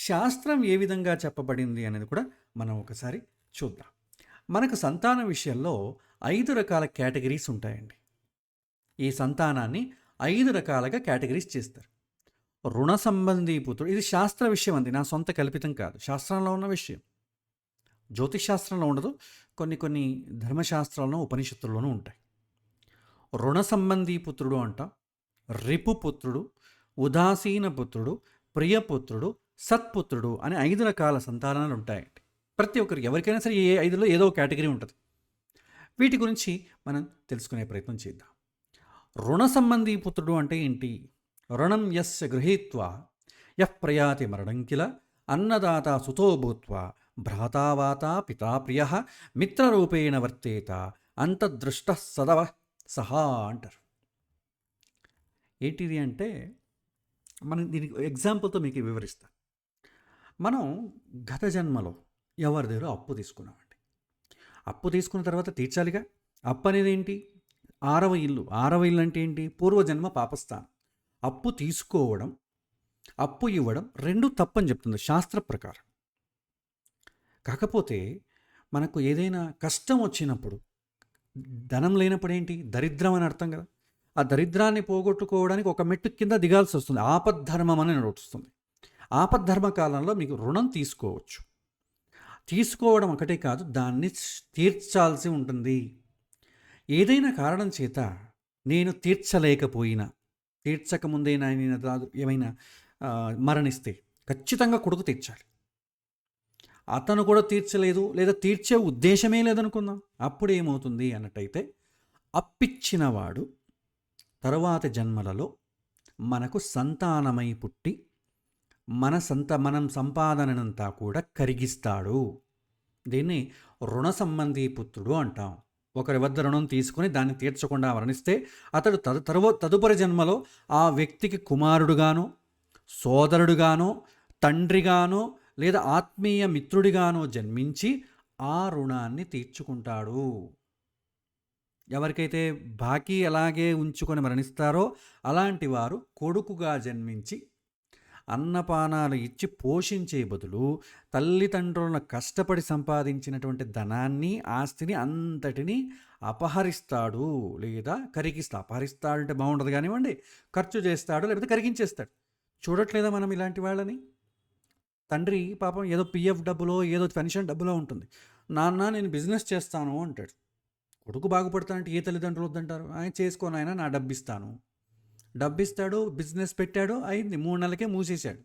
శాస్త్రం ఏ విధంగా చెప్పబడింది అనేది కూడా మనం ఒకసారి చూద్దాం. మనకు సంతానం విషయంలో 5 రకాల కేటగిరీస్ ఉంటాయండి. ఈ సంతానాన్ని 5 రకాలుగా కేటగిరీస్ చేస్తారు. రుణ సంబంధీ పుత్రుడు, ఇది శాస్త్ర విషయం అంది, నా సొంత కల్పితం కాదు, శాస్త్రంలో ఉన్న విషయం. జ్యోతిష్ శాస్త్రంలో ఉండదు, కొన్ని ధర్మశాస్త్రాలను ఉపనిషత్తుల్లోనూ ఉంటాయి. రుణ సంబంధీ పుత్రుడు అంటాం, రిపుపుత్రుడు, ఉదాసీన పుత్రుడు, ప్రియపుత్రుడు, సత్పుత్రుడు అనే 5 రకాల సంతానాలు ఉంటాయండి. ప్రతి ఒక్కరికి ఎవరికైనా సరే ఏ 5లో ఏదో కేటగిరీ ఉంటుంది. వీటి గురించి మనం తెలుసుకునే ప్రయత్నం చేద్దాం. రుణ సంబంధీ పుత్రుడు అంటే ఏంటి? రుణం యస్య గృహీత్వా యః ప్రయాతి మరణం కిల అన్నదాత సుతో భూత్వా భ్రాతావాత పితా ప్రియ మిత్రరూపేణ వర్తేత అంతదృష్ట సదవ సహా అంటారు. ఏంటిది అంటే, మనం దీనికి ఎగ్జాంపుల్తో మీకు వివరిస్తాను. మనం గత జన్మలో ఎవరి దగ్గర అప్పు తీసుకున్నామండి. అప్పు తీసుకున్న తర్వాత తీర్చాలిగా. అప్పు అనేది ఏంటి? ఆరవ ఇల్లు. ఆరవ ఇల్లు అంటే ఏంటి? పూర్వజన్మ పాపస్థానం. అప్పు తీసుకోవడం, అప్పు ఇవ్వడం రెండు తప్పని చెప్తుంది శాస్త్ర ప్రకారం. కాకపోతే మనకు ఏదైనా కష్టం వచ్చినప్పుడు, ధనం లేనప్పుడు ఏంటి? దరిద్రం అని అర్థం కదా. ఆ దరిద్రాన్ని పోగొట్టుకోవడానికి ఒక మెట్టు కింద దిగాల్సి వస్తుంది. ఆపద్ధర్మం అని నడుస్తుంది. ఆపద్ధర్మ కాలంలో మీకు రుణం తీసుకోవచ్చు. తీసుకోవడం ఒకటే కాదు, దాన్ని తీర్చాల్సి ఉంటుంది. ఏదైనా కారణం చేత నేను తీర్చలేకపోయినా, తీర్చకముందే నేను ఏమైనా మరణిస్తే ఖచ్చితంగా కొడుకు తీర్చాలి. అతను కూడా తీర్చలేదు, లేదా తీర్చే ఉద్దేశమే లేదనుకుందాం. అప్పుడు ఏమవుతుంది అన్నట్టయితే, అప్పిచ్చినవాడు తరువాత జన్మలలో మనకు సంతానమై పుట్టి మనం సంపాదనంతా కూడా కరిగిస్తాడు. దీన్ని రుణ సంబంధీ పుత్రుడు అంటాం. ఒకరి వద్ద రుణం తీసుకుని దాన్ని తీర్చకుండా మరణిస్తే అతడు తదుపరి జన్మలో ఆ వ్యక్తికి కుమారుడుగానో, సోదరుడుగానో, తండ్రిగానో, లేదా ఆత్మీయ మిత్రుడిగానో జన్మించి ఆ రుణాన్ని తీర్చుకుంటాడు. ఎవరికైతే బాకీ అలాగే ఉంచుకొని మరణిస్తారో అలాంటి వారు కొడుకుగా జన్మించి అన్నపానాలు ఇచ్చి పోషించే బదులు తల్లిదండ్రులను కష్టపడి సంపాదించినటువంటి ధనాన్ని, ఆస్తిని అంతటిని అపహరిస్తాడు లేదా అపహరిస్తాడంటే బాగుండదు కానివ్వండి, ఖర్చు చేస్తాడు లేకపోతే కరిగించేస్తాడు. చూడట్లేదా మనం ఇలాంటి వాళ్ళని? తండ్రి పాపం ఏదో పిఎఫ్ డబ్బులో, ఏదో పెన్షన్ డబ్బులో ఉంటుంది. నాన్న నేను బిజినెస్ చేస్తాను అంటాడు. కొడుకు బాగుపడతానంటే ఏ తల్లిదండ్రులు వద్దంటారు? ఆయన చేసుకోను, ఆయన నా డబ్బిస్తాను. డబ్బిస్తాడు, బిజినెస్ పెట్టాడు, అయింది 3 నెలలకే మూసేశాడు.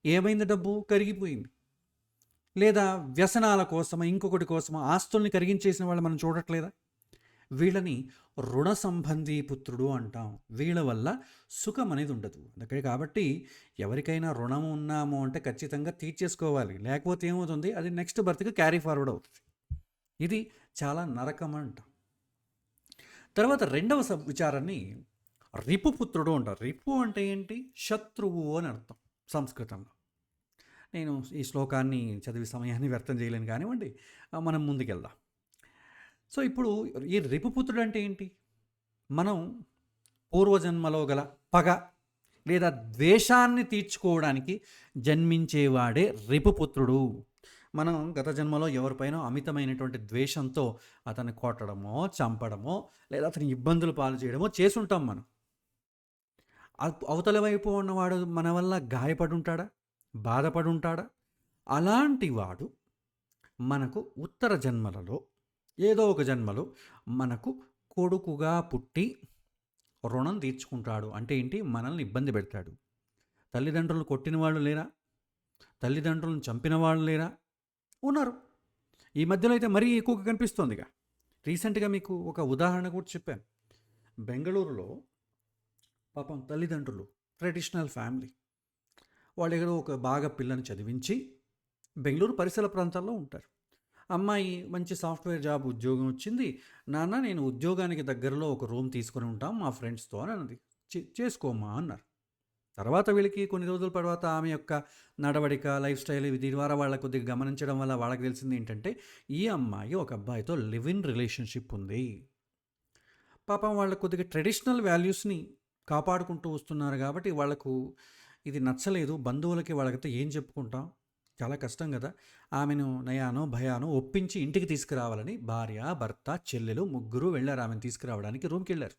ఏమైంది? డబ్బు కరిగిపోయింది. లేదా వ్యసనాల కోసమో ఇంకొకటి కోసమో ఆస్తుల్ని కరిగించేసిన వాళ్ళు మనం చూడట్లేదా? వీళ్ళని రుణ సంబంధీ పుత్రుడు అంటాం. వీళ్ళ వల్ల సుఖం అనేది ఉండదు. అందుకే కాబట్టి ఎవరికైనా రుణం ఉన్నాము అంటే ఖచ్చితంగా తీర్చేసుకోవాలి. లేకపోతే ఏమవుతుంది? అది నెక్స్ట్ బర్త్కి క్యారీ ఫార్వర్డ్ అవుతుంది. ఇది చాలా నరకం అంటాం. తర్వాత రెండవ విచారాన్ని రిపుపుత్రుడు అంటారు. రిపు అంటే ఏంటి? శత్రువు అని అర్థం సంస్కృతంలో. నేను ఈ శ్లోకాన్ని చదివి సమయాన్ని వ్యర్థం చేయలేను కానివ్వండి, మనం ముందుకెళ్దాం. సో ఇప్పుడు ఈ రిపుపుత్రుడు అంటే ఏంటి? మనం పూర్వజన్మలో గల పగ లేదా ద్వేషాన్ని తీర్చుకోవడానికి జన్మించేవాడే రిపుపుత్రుడు. మనం గత జన్మలో ఎవరిపైనో అమితమైనటువంటి ద్వేషంతో అతన్ని కొట్టడమో, చంపడమో, లేదా అతని ఇబ్బందులు పాలు చేయడమో చేసుంటాం మనం. అవతల వైపు ఉన్నవాడు మన వల్ల గాయపడి ఉంటాడా? బాధపడి ఉంటాడా? అలాంటి వాడు మనకు ఉత్తర జన్మలలో ఏదో ఒక జన్మలో మనకు కొడుకుగా పుట్టి రుణం తీర్చుకుంటాడు. అంటే ఏంటి? మనల్ని ఇబ్బంది పెడతాడు. తల్లిదండ్రులు కొట్టిన వాళ్ళు లేరా? తల్లిదండ్రులను చంపిన వాళ్ళు లేరా? ఉన్నారు. ఈ మధ్యలో అయితే మరీ ఎక్కువగా కనిపిస్తోందిగా. రీసెంట్గా మీకు ఒక ఉదాహరణ కూడా చెప్పాను. బెంగళూరులో పాపం తల్లిదండ్రులు ట్రెడిషనల్ ఫ్యామిలీ వాళ్ళ దగ్గర ఒక బాగా పిల్లని చదివించి బెంగళూరు పరిసర ప్రాంతాల్లో ఉంటారు. అమ్మాయి మంచి సాఫ్ట్వేర్ జాబ్ ఉద్యోగం వచ్చింది. నాన్న నేను ఉద్యోగానికి దగ్గరలో ఒక రూమ్ తీసుకొని ఉంటాం మా ఫ్రెండ్స్తో అని అన్నది. చేసుకోమ్మా అన్నారు. తర్వాత వీళ్ళకి కొన్ని రోజుల తర్వాత ఆమె యొక్క నడవడిక, లైఫ్ స్టైల్ దీని ద్వారా వాళ్ళ కొద్దిగా గమనించడం వల్ల వాళ్ళకి తెలిసింది ఏంటంటే ఈ అమ్మాయి ఒక అబ్బాయితో లివ్ ఇన్ రిలేషన్షిప్ ఉంది. పాపం వాళ్ళ కొద్దిగా ట్రెడిషనల్ వాల్యూస్ని కాపాడుకుంటూ వస్తున్నారు కాబట్టి వాళ్ళకు ఇది నచ్చలేదు. బంధువులకి వాళ్ళకైతే ఏం చెప్పుకుంటాం? చాలా కష్టం కదా. ఆమెను నయానో భయానో ఒప్పించి ఇంటికి తీసుకురావాలని భార్య, భర్త, చెల్లెలు ముగ్గురు వెళ్ళారు ఆమెను తీసుకురావడానికి. రూమ్కి వెళ్ళారు.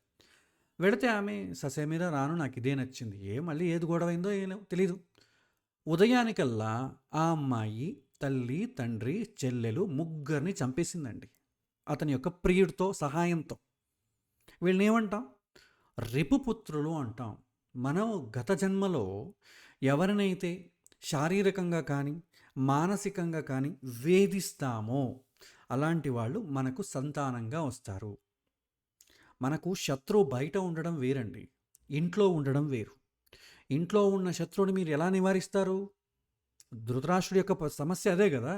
వెళితే ఆమె ససేమిర రాను, నాకు ఇదే నచ్చింది. మళ్ళీ ఏది గొడవైందో ఏమో తెలీదు. ఉదయానికల్లా ఆ అమ్మాయి తల్లి, తండ్రి, చెల్లెలు ముగ్గురిని చంపేసిందండి అతని యొక్క ప్రియుడితో సహాయంతో. వీళ్ళని ఏమంటాం? రిపుపుత్రులు అంటాం. మనం గత జన్మలో ఎవరినైతే శారీరకంగా కానీ మానసికంగా కానీ వేధిస్తామో అలాంటి వాళ్ళు మనకు సంతానంగా వస్తారు. మనకు శత్రువు బయట ఉండడం వేరండి, ఇంట్లో ఉండడం వేరు. ఇంట్లో ఉన్న శత్రువుని మీరు ఎలా నివారిస్తారు? ధృతరాష్ట్రుడి యొక్క సమస్య అదే కదా!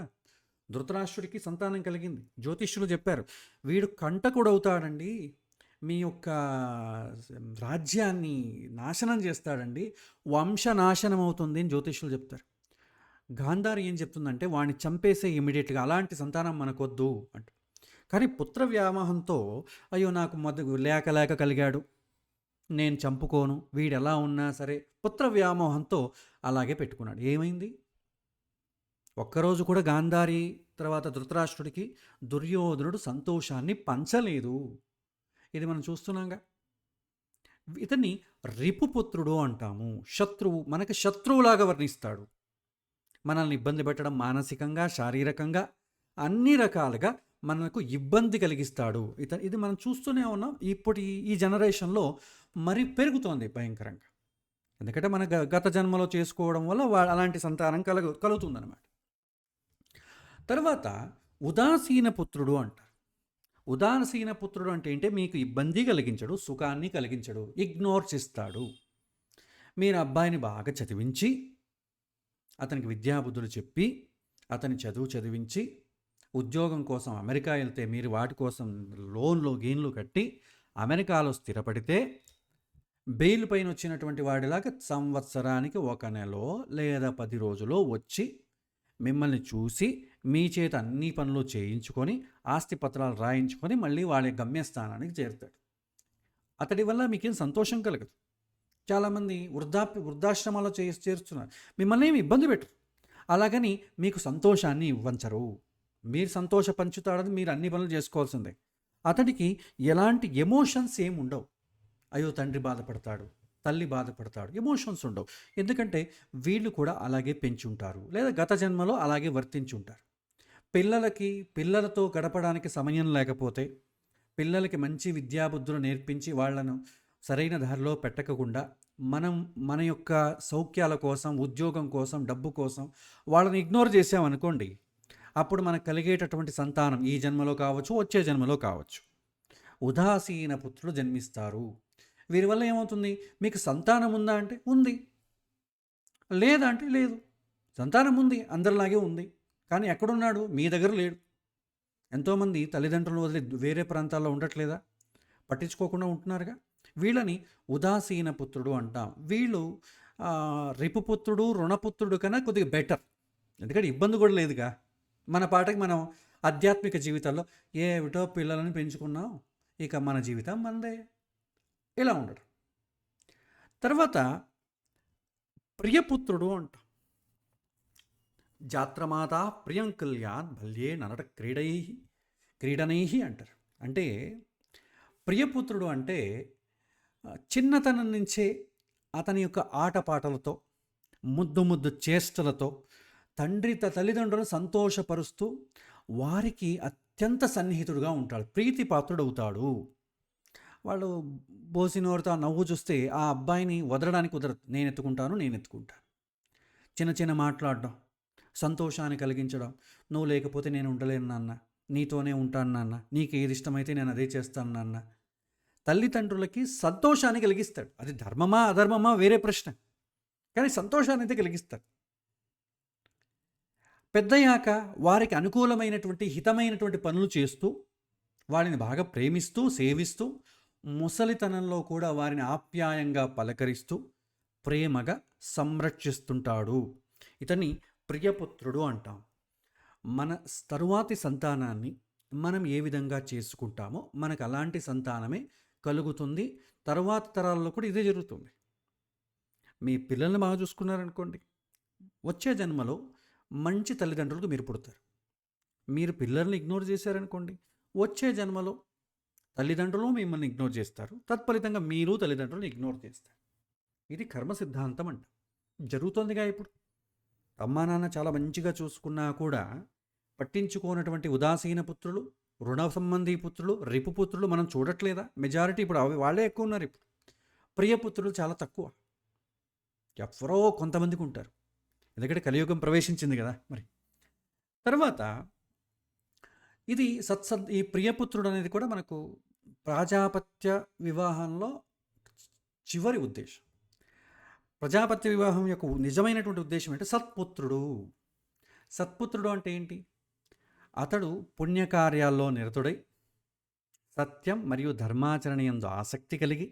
ధృతరాష్ట్రుడికి సంతానం కలిగింది. జ్యోతిష్యులు చెప్పారు, వీడు కంటకుడవుతాడండి, మీ యొక్క రాజ్యాన్ని నాశనం చేస్తాడండి, వంశనాశనం అవుతుంది అని జ్యోతిష్యులు చెప్తారు. గాంధారి ఏం చెప్తుందంటే వాడిని చంపేసే ఇమీడియట్గా, అలాంటి సంతానం మనకొద్దు అంట. కానీ పుత్ర వ్యామోహంతో అయ్యో నాకు లేక లేక కలిగాడు, నేను చంపుకోను, వీడు ఎలా ఉన్నా సరే, పుత్ర వ్యామోహంతో అలాగే పెట్టుకున్నాడు. ఏమైంది? ఒక్కరోజు కూడా గాంధారి తర్వాత ధృతరాష్ట్రుడికి దుర్యోధనుడు సంతోషాన్ని పంచలేదు. ఇది మనం చూస్తున్నాంగా. ఇతన్ని రిపుపుత్రుడు అంటాము. శత్రువు, మనకి శత్రువులాగా వర్ణిస్తాడు. మనల్ని ఇబ్బంది పెట్టడం, మానసికంగా, శారీరకంగా, అన్ని రకాలుగా మనకు ఇబ్బంది కలిగిస్తాడు. ఇది మనం చూస్తూనే ఉన్నాం. ఇప్పుడు ఈ జనరేషన్లో మరి పెరుగుతోంది భయంకరంగా. ఎందుకంటే మన గత జన్మలో చేసుకోవడం వల్ల అలాంటి సంతానం కలుగుతుందన్నమాట. తర్వాత ఉదాసీన పుత్రుడు అంటారు. ఉదాసీన పుత్రుడు అంటే ఏంటి? మీకు ఇబ్బంది కలిగించడు, సుఖాన్ని కలిగించడు, ఇగ్నోర్ చేస్తాడు. మీరు అబ్బాయిని బాగా చదివించి, అతనికి విద్యాబుద్ధులు చెప్పి, అతని చదివించి, ఉద్యోగం కోసం అమెరికా వెళ్తే మీరు వాటి కోసం గీన్లు కట్టి అమెరికాలో స్థిరపడితే, బెయిల్ పైన వచ్చినటువంటి వాడిలాగా సంవత్సరానికి 1 నెలో లేదా 10 రోజులో వచ్చి మిమ్మల్ని చూసి మీ చేత అన్ని పనులు చేయించుకొని ఆస్తి పత్రాలు రాయించుకొని మళ్ళీ వాళ్ళ గమ్యస్థానానికి చేరుతాడు. అతడి వల్ల మీకేం సంతోషం కలగదు. చాలామంది వృద్ధాశ్రమాల్లో చేరుస్తున్నారు. మిమ్మల్ని ఏమి ఇబ్బంది పెట్టరు, అలాగని మీకు సంతోషాన్ని ఇవ్వంచరు. మీరు సంతోష పంచుతాడని మీరు అన్ని పనులు చేసుకోవాల్సిందే. అతడికి ఎలాంటి ఎమోషన్స్ ఏమి ఉండవు. అయ్యో తండ్రి బాధపడతాడు, తల్లి బాధపడతాడు, ఎమోషన్స్ ఉండవు. ఎందుకంటే వీళ్ళు కూడా అలాగే పెంచుంటారు, లేదా గత జన్మలో అలాగే వర్తించుంటారు. పిల్లలతో గడపడానికి సమయం లేకపోతే, పిల్లలకి మంచి విద్యాబుద్ధులు నేర్పించి వాళ్ళను సరైన దారిలో పెట్టకుండా మన యొక్క సౌఖ్యాల కోసం, ఉద్యోగం కోసం, డబ్బు కోసం వాళ్ళని ఇగ్నోర్ చేసామనుకోండి, అప్పుడు మనకు కలిగేటటువంటి సంతానం ఈ జన్మలో కావచ్చు, వచ్చే జన్మలో కావచ్చు, ఉదాసీన పుత్రులు జన్మిస్తారు. వీరి వల్ల ఏమవుతుంది? మీకు సంతానం ఉందా అంటే ఉంది, లేదా అంటే లేదు. సంతానం ఉంది, అందరిలాగే ఉంది, కానీ ఎక్కడున్నాడు? మీ దగ్గర లేడు. ఎంతోమంది తల్లిదండ్రులు వదిలి వేరే ప్రాంతాల్లో ఉండట్లేదా? పట్టించుకోకుండా ఉంటున్నారుగా. వీళ్ళని ఉదాసీన పుత్రుడు అంటాం. వీళ్ళు రిపుపుత్రుడు, రుణపుత్రుడు కన్నా కొద్దిగా బెటర్. ఎందుకంటే ఇబ్బంది కూడా లేదుగా. మన పాటకి మనం ఆధ్యాత్మిక జీవితాల్లో ఏమిటో పిల్లలని పెంచుకున్నాం, ఇక మన జీవితం మనదే, ఇలా ఉండడు. తర్వాత ప్రియపుత్రుడు అంటాం. జాత్రమాత ప్రియం కళ్యాణ్ భల్యే నరట క్రీడనై అంటారు. అంటే ప్రియపుత్రుడు అంటే చిన్నతనం నుంచే అతని యొక్క ఆటపాటలతో, ముద్దు చేష్టలతో తల్లిదండ్రులను సంతోషపరుస్తూ వారికి అత్యంత సన్నిహితుడుగా ఉంటాడు, ప్రీతిపాత్రుడవుతాడు. వాళ్ళు బోసినోరుతో నవ్వు చూస్తే ఆ అబ్బాయిని వదలడానికి కుదరదు. నేను ఎత్తుకుంటాను. చిన్న మాట్లాడడం, సంతోషాన్ని కలిగించడం. నువ్వు లేకపోతే నేను ఉండలేను నాన్న, నీతోనే ఉంటాను నాన్న, నీకు ఏది ఇష్టమైతే నేను అదే చేస్తాను నాన్న. తల్లిదండ్రులకి సంతోషాన్ని కలిగిస్తాడు. అది ధర్మమా అధర్మమా వేరే ప్రశ్న, కానీ సంతోషాన్ని అయితే కలిగిస్తాడు. పెద్దయ్యాక వారికి అనుకూలమైనటువంటి హితమైనటువంటి పనులు చేస్తూ, వారిని బాగా ప్రేమిస్తూ సేవిస్తూ, ముసలితనంలో కూడా వారిని ఆప్యాయంగా పలకరిస్తూ ప్రేమగా సంరక్షిస్తుంటాడు. ఇతన్ని ప్రియపుత్రుడు అంటాం. మన తరువాతి సంతానాన్ని మనం ఏ విధంగా చేసుకుంటామో మనకు అలాంటి సంతానమే కలుగుతుంది. తరువాత తరాల్లో కూడా ఇదే జరుగుతుంది. మీ పిల్లల్ని బాగా చూసుకున్నారనుకోండి, వచ్చే జన్మలో మంచి తల్లిదండ్రులకు మీరు పుడతారు. మీరు పిల్లల్ని ఇగ్నోర్ చేశారనుకోండి, వచ్చే జన్మలో తల్లిదండ్రులు మిమ్మల్ని ఇగ్నోర్ చేస్తారు, తత్ఫలితంగా మీరు తల్లిదండ్రులను ఇగ్నోర్ చేస్తారు. ఇది కర్మ సిద్ధాంతం అంట. జరుగుతోందిగా ఇప్పుడు. అమ్మా నాన్న చాలా మంచిగా చూసుకున్నా కూడా పట్టించుకోనటువంటి ఉదాసీన పుత్రులు, రుణ సంబంధీ పుత్రులు, రిపుపుత్రులు మనం చూడట్లేదా? మెజారిటీ ఇప్పుడు వాళ్ళే ఎక్కువ ఉన్నారు. ఇప్పుడు ప్రియపుత్రులు చాలా తక్కువ, ఎవరో కొంతమందికి ఉంటారు. ఎందుకంటే కలియుగం ప్రవేశించింది కదా. మరి తర్వాత ఈ ప్రియపుత్రుడు అనేది కూడా మనకు ప్రాజాపత్య వివాహంలో చివరి ఉద్దేశం. ప్రజాపత్య వివాహం యొక్క నిజమైనటువంటి ఉద్దేశం అంటే సత్పుత్రుడు. సత్పుత్రుడు అంటే ఏంటి? అతడు పుణ్యకార్యాల్లో నిరతుడై, సత్యం మరియు ధర్మాచరణ యందు ఆసక్తి కలిగి,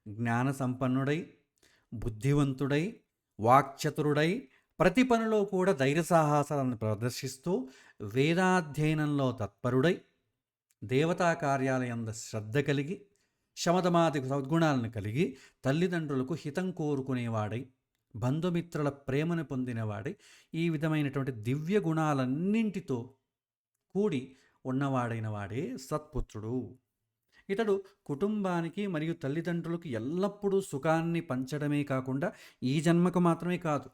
జ్ఞాన సంపన్నుడై, బుద్ధివంతుడై, వాక్చతురుడై, ప్రతి పనిలో కూడా ధైర్య సాహసాలను ప్రదర్శిస్తూ, వేదాధ్యయనంలో తత్పరుడై, దేవతా కార్యాలయందు శ్రద్ధ కలిగి, శమదమాది సద్గుణాలను కలిగి, తల్లిదండ్రులకు హితం కోరుకునేవాడై, బంధుమిత్రుల ప్రేమను పొందినవాడై, ఈ విధమైనటువంటి దివ్య గుణాలన్నింటితో కూడి ఉన్నవాడైన వాడే సత్పుత్రుడు. ఇతడు కుటుంబానికి మరియు తల్లిదండ్రులకు ఎల్లప్పుడూ సుఖాన్ని పంచడమే కాకుండా ఈ జన్మకు మాత్రమే కాదు,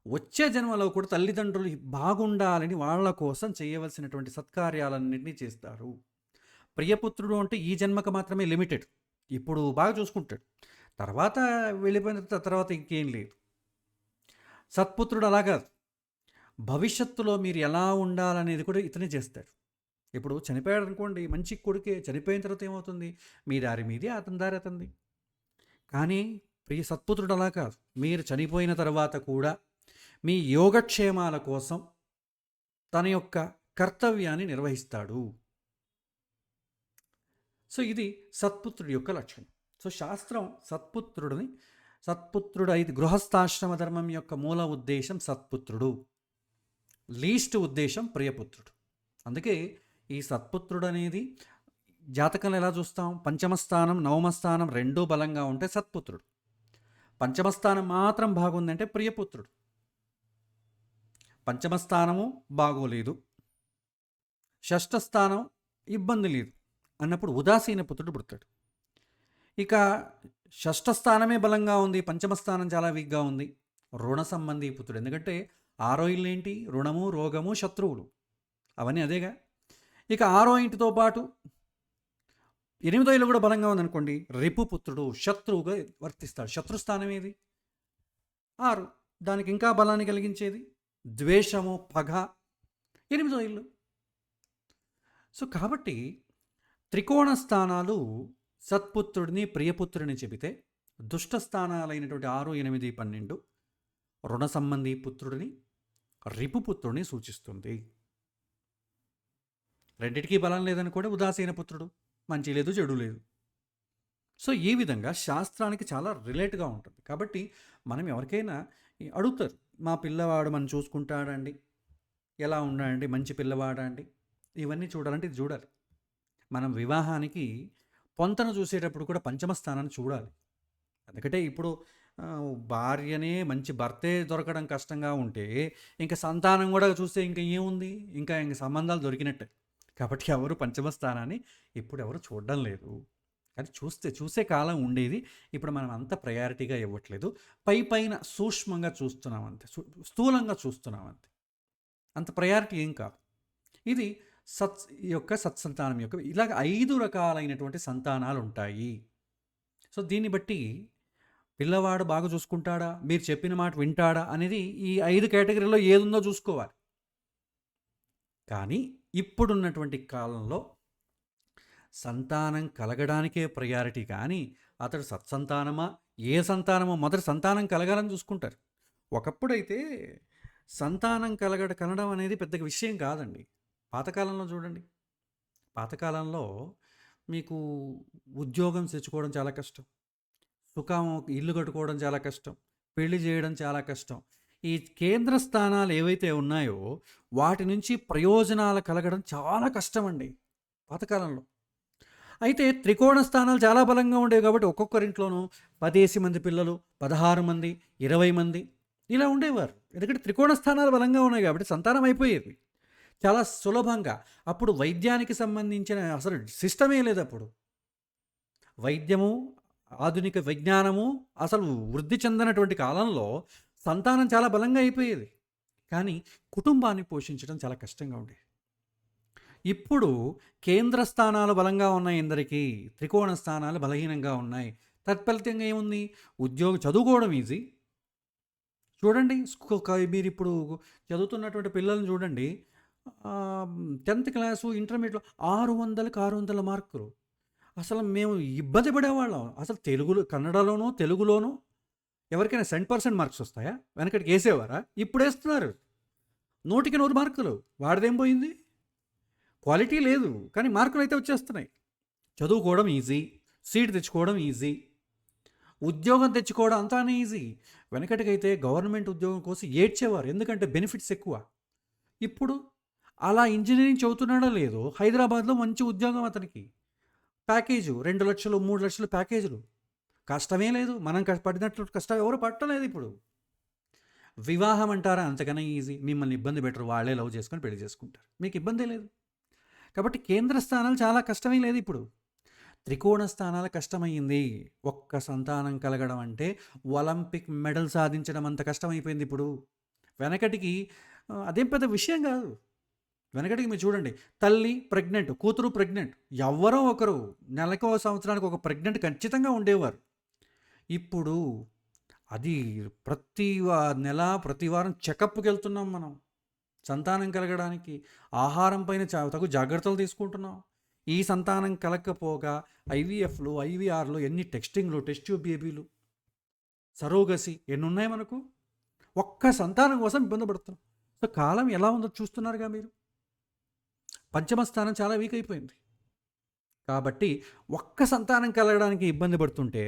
వచ్చే జన్మలో కూడా తల్లిదండ్రులు బాగుండాలని వాళ్ళ కోసం చేయవలసినటువంటి సత్కార్యాలన్నింటినీ చేస్తారు. ప్రియపుత్రుడు అంటే ఈ జన్మకు మాత్రమే లిమిటెడ్. ఇప్పుడు బాగా చూసుకుంటాడు, తర్వాత వెళ్ళిపోయిన తర్వాత ఇంకేం లేదు. సత్పుత్రుడు అలా కాదు, భవిష్యత్తులో మీరు ఎలా ఉండాలనేది కూడా ఇతనే చేస్తాడు. ఇప్పుడు చనిపోయాడు అనుకోండి, మంచి కొడుకే, చనిపోయిన తర్వాత ఏమవుతుంది? మీ దారి మీది, అతని దారి అతనిది. కానీ ప్రియ సత్పుత్రుడు అలా కాదు, మీరు చనిపోయిన తర్వాత కూడా మీ యోగక్షేమాల కోసం తన యొక్క కర్తవ్యాన్ని నిర్వహిస్తాడు. సో ఇది సత్పుత్రుడి యొక్క లక్షణం. సో శాస్త్రం సత్పుత్రుడు అయితే గృహస్థాశ్రమ ధర్మం యొక్క మూల ఉద్దేశం సత్పుత్రుడు, లీస్ట్ ఉద్దేశం ప్రియపుత్రుడు. అందుకే ఈ సత్పుత్రుడు అనేది జాతకంలో ఎలా చూస్తాం? పంచమస్థానం నవమస్థానం రెండూ బలంగా ఉంటే సత్పుత్రుడు, పంచమస్థానం మాత్రం బాగుందంటే ప్రియపుత్రుడు. పంచమస్థానము బాగోలేదు, షష్ఠస్థానం ఇబ్బంది లేదు అన్నప్పుడు ఉదాసీన పుత్రుడు పుడతాడు. ఇక షష్ఠస్థానమే బలంగా ఉంది, పంచమస్థానం చాలా వీక్గా ఉంది, రుణ సంబంధీ పుత్రుడు. ఎందుకంటే ఆరో ఇల్లు ఏంటి? రుణము, రోగము, శత్రువులు, అవన్నీ అదేగా. ఇక ఆరో ఇంటితో పాటు ఎనిమిదో ఇల్లు కూడా బలంగా ఉందనుకోండి, రిపుపుత్రుడు, శత్రువుగా వర్తిస్తాడు. శత్రుస్థానం ఏది? 6. దానికి ఇంకా బలాన్ని కలిగించేది ద్వేషము, పగ, ఎనిమిదో ఇల్లు. సో కాబట్టి త్రికోణ స్థానాలు సత్పుత్రుడిని ప్రియపుత్రుడిని చెబితే, దుష్ట స్థానాలైనటువంటి 6, 8, 12 రుణ సంబంధీ పుత్రుడిని రిపుపుత్రుడిని సూచిస్తుంది. రెండిటికీ బలం లేదని కూడా ఉదాసీన పుత్రుడు, మంచి లేదు చెడు లేదు. సో ఈ విధంగా శాస్త్రానికి చాలా రిలేట్గా ఉంటుంది. కాబట్టి మనం ఎవరికైనా అడుగుతారు, మా పిల్లవాడు మనం చూసుకుంటాడండి, ఎలా ఉన్నాడండి, మంచి పిల్లవాడండి, ఇవన్నీ చూడాలంటే ఇది చూడాలి. మనం వివాహానికి పొంతన చూసేటప్పుడు కూడా పంచమ స్థానాన్ని చూడాలి. ఎందుకంటే ఇప్పుడు భార్యనే మంచి భర్తే దొరకడం కష్టంగా ఉంటే ఇంకా సంతానం కూడా చూస్తే ఇంకా ఏముంది, ఇంకా సంబంధాలు దొరికినట్టే. కాబట్టి ఎవరు పంచమ స్థానాన్ని ఇప్పుడు ఎవరు చూడడం లేదు. కానీ చూసే కాలం ఉండేది, ఇప్పుడు మనం అంత ప్రయారిటీగా ఇవ్వట్లేదు. పైన సూక్ష్మంగా చూస్తున్నాం అంతే, స్థూలంగా చూస్తున్నాం అంతే, అంత ప్రయారిటీ ఏం కాదు. ఇది సత్సంతానం యొక్క ఇలాగ 5 రకాలైనటువంటి సంతానాలు ఉంటాయి. సో దీన్ని బట్టి పిల్లవాడు బాగా చూసుకుంటాడా, మీరు చెప్పిన మాట వింటాడా అనేది ఈ 5 కేటగిరీలో ఏదుందో చూసుకోవాలి. కానీ ఇప్పుడున్నటువంటి కాలంలో సంతానం కలగడానికే ప్రయారిటీ, కానీ అతడు సత్సంతానమా ఏ సంతానమో మొదటి సంతానం కలగాలని చూసుకుంటారు. ఒకప్పుడైతే సంతానం కనడం అనేది పెద్దగా విషయం కాదండి. పాతకాలంలో చూడండి, పాతకాలంలో మీకు ఉద్యోగం తెచ్చుకోవడం చాలా కష్టం, ఇల్లు కట్టుకోవడం చాలా కష్టం, పెళ్లి చేయడం చాలా కష్టం. ఈ కేంద్ర స్థానాలు ఏవైతే ఉన్నాయో వాటి నుంచి ప్రయోజనాలు కలగడం చాలా కష్టం అండి పాతకాలంలో. అయితే త్రికోణ స్థానాలు చాలా బలంగా ఉండేవి కాబట్టి ఒక్కొక్కరింట్లోనూ 10 మంది పిల్లలు, 16 మంది, 20 మంది ఇలా ఉండేవారు. ఎందుకంటే త్రికోణ స్థానాలు బలంగా ఉన్నాయి కాబట్టి సంతానం అయిపోయేది చాలా సులభంగా. అప్పుడు వైద్యానికి సంబంధించిన అసలు సిస్టమే లేదు. అప్పుడు వైద్యము, ఆధునిక విజ్ఞానము అసలు వృద్ధి చెందినటువంటి కాలంలో సంతానం చాలా బలంగా అయిపోయేది, కానీ కుటుంబాన్ని పోషించడం చాలా కష్టంగా ఉండేది. ఇప్పుడు కేంద్ర స్థానాలు బలంగా ఉన్నాయి ఎందరికీ, త్రికోణ స్థానాలు బలహీనంగా ఉన్నాయి. తత్ఫలితంగా ఏముంది? చదువుకోవడం ఈజీ. చూడండి, మీరు ఇప్పుడు చదువుతున్నటువంటి పిల్లల్ని చూడండి, 10th క్లాసు ఇంటర్మీడియట్లో 600కి 600 మార్కులు. అసలు మేము ఇబ్బంది పడేవాళ్ళం. అసలు కన్నడలోనూ తెలుగులోనూ ఎవరికైనా 100% మార్క్స్ వస్తాయా? వెనకటికి వేసేవారా? ఇప్పుడు వేస్తున్నారు. 100కి 100 మార్కులు. వాడిదేం పోయింది? క్వాలిటీ లేదు, కానీ మార్కులు అయితే వచ్చేస్తున్నాయి. చదువుకోవడం ఈజీ, సీట్ తెచ్చుకోవడం ఈజీ, ఉద్యోగం తెచ్చుకోవడం అంతానే ఈజీ. వెనకటికైతే గవర్నమెంట్ ఉద్యోగం కోసం ఏడ్చేవారు, ఎందుకంటే బెనిఫిట్స్ ఎక్కువ. ఇప్పుడు అలా ఇంజనీరింగ్ చదువుతున్నాడో లేదో, హైదరాబాద్లో మంచి ఉద్యోగం అతనికి, ప్యాకేజు 2 లక్షలు 3 లక్షలు ప్యాకేజీలు. కష్టమే లేదు, మనం పడినట్లు కష్టం ఎవరు పట్టలేదు. ఇప్పుడు వివాహం అంటారా అంతకన్నా ఈజీ. మిమ్మల్ని ఇబ్బంది పెట్టరు, వాళ్ళే లవ్ చేసుకొని పెళ్లి చేసుకుంటారు, మీకు ఇబ్బందే లేదు. కాబట్టి కేంద్ర స్థానాలు చాలా కష్టమే లేదు. ఇప్పుడు త్రికోణ స్థానాల కష్టమైంది. ఒక్క సంతానం కలగడం అంటే ఒలింపిక్ మెడల్ సాధించడం అంత కష్టమైపోయింది ఇప్పుడు. వెనకటికి అదేం పెద్ద విషయం కాదు. వెనకటికి మీరు చూడండి, తల్లి ప్రెగ్నెంట్, కూతురు ప్రెగ్నెంట్, ఎవరో ఒకరు నెలకో సంవత్సరానికి ఒక ప్రెగ్నెంట్ ఖచ్చితంగా ఉండేవారు. ఇప్పుడు అది ప్రతి నెల ప్రతి వారం చెకప్కి వెళ్తున్నాం మనం. సంతానం కలగడానికి ఆహారం పైన తగు జాగ్రత్తలు తీసుకుంటున్నాం. ఈ సంతానం కలగకపోగా ఐవీఎఫ్లు, ఐవీఆర్లు, ఎన్ని టెస్టింగ్లు, టెస్ట్ ట్యూబ్ బేబీలు, సరోగసి ఎన్ని ఉన్నాయి మనకు. ఒక్క సంతానం కోసం ఇబ్బంది పడుతున్నాం. సో కాలం ఎలా ఉందో చూస్తున్నారుగా మీరు. పంచమ స్థానం చాలా వీక్ అయిపోయింది. కాబట్టి ఒక్క సంతానం కలగడానికి ఇబ్బంది పడుతుంటే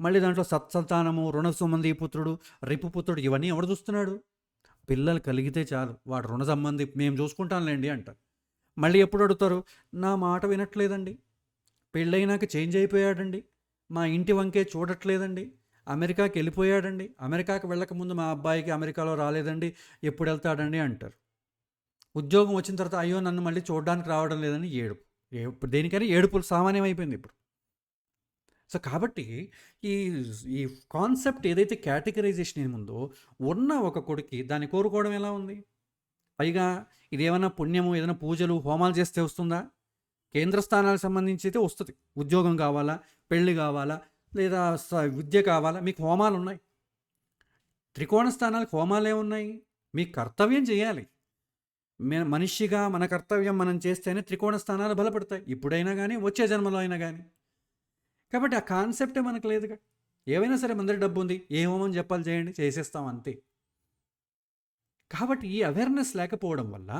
మళ్ళీ దాంట్లో సత్సంతానము, రుణ సంబంధి పుత్రుడు, రిపుపుత్రుడు, ఇవన్నీ ఎవడు చూస్తున్నాడు? పిల్లలు కలిగితే చాలు, వాడు రుణ సంబంధి, మేము చూసుకుంటాంలేండి అంటారు. మళ్ళీ ఎప్పుడు అడుగుతారు? నా మాట వినట్లేదండి, పెళ్ళైనాక చేంజ్ అయిపోయాడండి, మా ఇంటి వంకే చూడట్లేదండి, అమెరికాకి వెళ్ళిపోయాడండి, అమెరికాకి వెళ్ళకముందు మా అబ్బాయికి అమెరికాలో రాలేదండి, ఎప్పుడు వెళ్తాడండి అంటారు. ఉద్యోగం వచ్చిన తర్వాత అయ్యో నన్ను మళ్ళీ చూడడానికి రావడం లేదని ఏడుపు. దేనికైనా ఏడుపులు సామాన్యం అయిపోయింది ఇప్పుడు. సో కాబట్టి ఈ ఈ కాన్సెప్ట్ ఏదైతే కేటగరైజేషన్ ఏముందో, ఉన్న ఒక కొడుకు దాన్ని కోరుకోవడం ఎలా ఉంది? పైగా ఇదేమైనా పుణ్యము, ఏదైనా పూజలు హోమాలు చేస్తే వస్తుందా? కేంద్ర స్థానాలకు సంబంధించి అయితే వస్తుంది. ఉద్యోగం కావాలా, పెళ్ళి కావాలా, లేదా విద్య కావాలా, మీకు హోమాలు ఉన్నాయి. త్రికోణ స్థానాలకు హోమాలు ఏమున్నాయి? మీ కర్తవ్యం చేయాలి. మనిషిగా మన కర్తవ్యం మనం చేస్తేనే త్రికోణ స్థానాలు బలపడతాయి, ఇప్పుడైనా కానీ వచ్చే జన్మలో అయినా కానీ. కాబట్టి ఆ కాన్సెప్టే మనకు లేదుగా. ఏవైనా సరే మందరి డబ్బు ఉంది, ఏ హోమం చెప్పాలి చేయండి, చేసేస్తాం అంతే. కాబట్టి ఈ అవేర్నెస్ లేకపోవడం వల్ల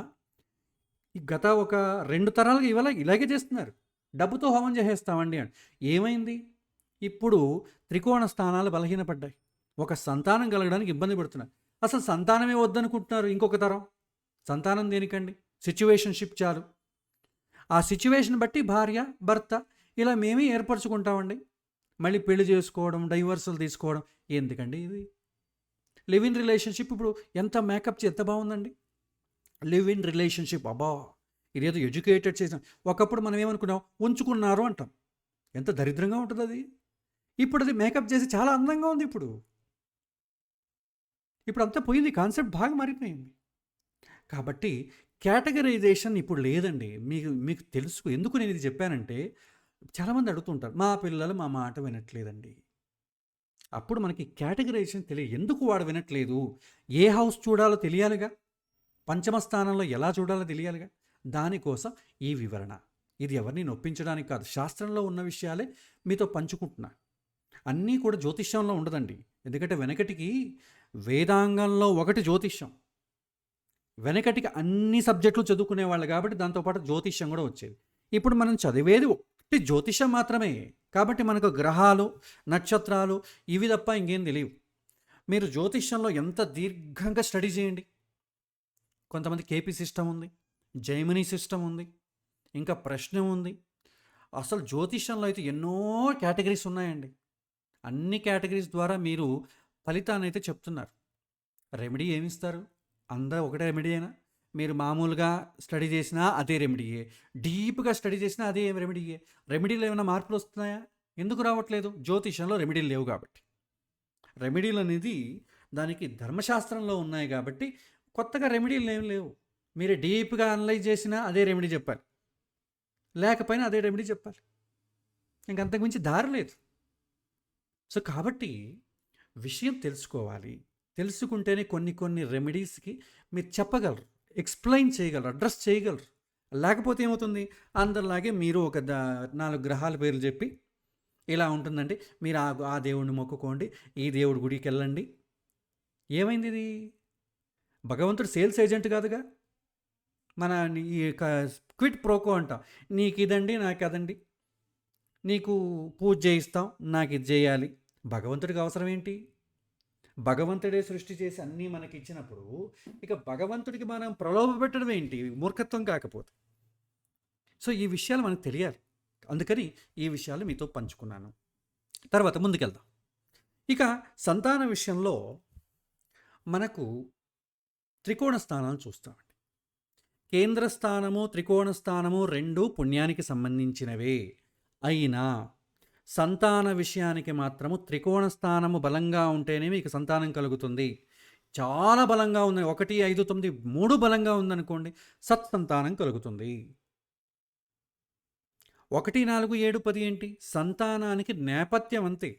ఈ గత ఒక 2 తరాలుగా ఇలాగే చేస్తున్నారు. డబ్బుతో హోమం చేసేస్తామండి అని. ఏమైంది? ఇప్పుడు త్రికోణ స్థానాలు బలహీనపడ్డాయి. ఒక సంతానం కలగడానికి ఇబ్బంది పడుతున్నారు. అసలు సంతానమే వద్దనుకుంటున్నారు ఇంకొక తరం. సంతానం దేనికండి? సిచ్యువేషన్షిప్ చాలు. ఆ సిచ్యువేషన్ బట్టి భార్య, భర్త ఇలా మేమే ఏర్పరచుకుంటామండి. మళ్ళీ పెళ్లి చేసుకోవడం, డైవర్సులు తీసుకోవడం ఎందుకండి ఇది? లివ్ ఇన్ రిలేషన్షిప్ ఇప్పుడు ఎంత మేకప్ ఎంత బాగుందండి. లివ్ ఇన్ రిలేషన్షిప్, అబ్బా ఇదేదో ఎడ్యుకేటెడ్ చేసాం. ఒకప్పుడు మనం ఏమనుకున్నాం, ఉంచుకున్నారు అంటాం. ఎంత దరిద్రంగా ఉంటుంది అది. ఇప్పుడు అది మేకప్ చేసి చాలా అందంగా ఉంది. ఇప్పుడు అంతా పోయింది, కాన్సెప్ట్ బాగా మారిపోయింది. కాబట్టి కేటగరైజేషన్ ఇప్పుడు లేదండి. మీకు తెలుసు ఎందుకు నేను ఇది చెప్పానంటే, చాలామంది అడుగుతుంటారు, మా పిల్లలు మా మాట వినట్లేదండి. అప్పుడు మనకి కేటగరైజేషన్ తెలియదు. ఎందుకు వాడు వినట్లేదు, ఏ హౌస్ చూడాలో తెలియాలిగా, పంచమ స్థానంలో ఎలా చూడాలో తెలియాలిగా. దానికోసం ఈ వివరణ. ఇది ఎవరిని నొప్పించడానికి కాదు, శాస్త్రంలో ఉన్న విషయాలే మీతో పంచుకుంటున్నా. అన్నీ కూడా జ్యోతిష్యంలో ఉండదండి. ఎందుకంటే వెనకటికి వేదాంగంలో ఒకటి జ్యోతిష్యం. వెనకటికి అన్ని సబ్జెక్టులు చదువుకునేవాళ్ళు కాబట్టి దాంతోపాటు జ్యోతిష్యం కూడా వచ్చేది. ఇప్పుడు మనం చదివేది ఒకటి జ్యోతిష్యం మాత్రమే. కాబట్టి మనకు గ్రహాలు, నక్షత్రాలు ఇవి తప్ప ఇంకేం తెలియవు. మీరు జ్యోతిష్యంలో ఎంత దీర్ఘంగా స్టడీ చేయండి. కొంతమంది కేపీ సిస్టమ్ ఉంది, జైమినీ సిస్టమ్ ఉంది, ఇంకా ప్రశ్న ఉంది. అసలు జ్యోతిష్యంలో అయితే ఎన్నో కేటగిరీస్ ఉన్నాయండి. అన్ని కేటగిరీస్ ద్వారా మీరు ఫలితాన్ని అయితే చెప్తున్నారు. రెమెడీ ఏమిస్తారు? అందరూ ఒకటే రెమెడీ అయినా? మీరు మామూలుగా స్టడీ చేసినా అదే రెమెడీయే, డీప్గా స్టడీ చేసినా అదే రెమెడీయే. రెమెడీలు ఏమైనా మార్పులు వస్తున్నాయా? ఎందుకు రావట్లేదు? జ్యోతిష్యంలో రెమెడీలు లేవు కాబట్టి. రెమెడీలు అనేది దానికి ధర్మశాస్త్రంలో ఉన్నాయి కాబట్టి కొత్తగా రెమెడీలు ఏం లేవు. మీరు డీప్గా అనలైజ్ చేసినా అదే రెమెడీ చెప్పాలి, లేకపోయినా అదే రెమెడీ చెప్పాలి. ఇంకంతకుమించి దారి లేదు. సో కాబట్టి విషయం తెలుసుకోవాలి. తెలుసుకుంటేనే కొన్ని రెమెడీస్కి మీరు చెప్పగలరు, ఎక్స్ప్లెయిన్ చేయగలరు, అడ్రస్ చేయగలరు. లేకపోతే ఏమవుతుంది, అందరిలాగే మీరు ఒక 4 గ్రహాల పేర్లు చెప్పి ఇలా ఉంటుందండి. మీరు ఆ దేవుడిని మొక్కుకోండి, ఈ దేవుడి గుడికెళ్ళండి. ఏమైంది ఇది? భగవంతుడు సేల్స్ ఏజెంట్ కాదుగా. మన ఈ క్విట్ ప్రోకో అంటాం. నీకిదండి, నాకదండి. నీకు పూజ చేయిస్తాం, నాకిది చేయాలి. భగవంతుడికి అవసరం ఏంటి? భగవంతుడే సృష్టి చేసి అన్నీ మనకిచ్చినప్పుడు, ఇక భగవంతుడికి మనం ప్రలోభ పెట్టడం ఏంటి? మూర్ఖత్వం కాకపోతే. సో, ఈ విషయాలు మనకు తెలియాలి. అందుకని ఈ విషయాలు మీతో పంచుకున్నాను. తర్వాత ముందుకెళ్దాం. ఇక సంతాన విషయంలో మనకు త్రికోణ స్థానాలు చూస్తామండి. కేంద్ర స్థానము, త్రికోణ స్థానము 2 పుణ్యానికి సంబంధించినవే. అయినా సంతాన విషయానికి మాత్రము త్రికోణ స్థానము బలంగా ఉంటేనే మీకు సంతానం కలుగుతుంది. చాలా బలంగా ఉంది, 1, 5, 9, 3 బలంగా ఉందనుకోండి, సత్సంతానం కలుగుతుంది. 1, 4, 7, 10 ఏంటి? సంతానానికి నేపథ్యం అంతే.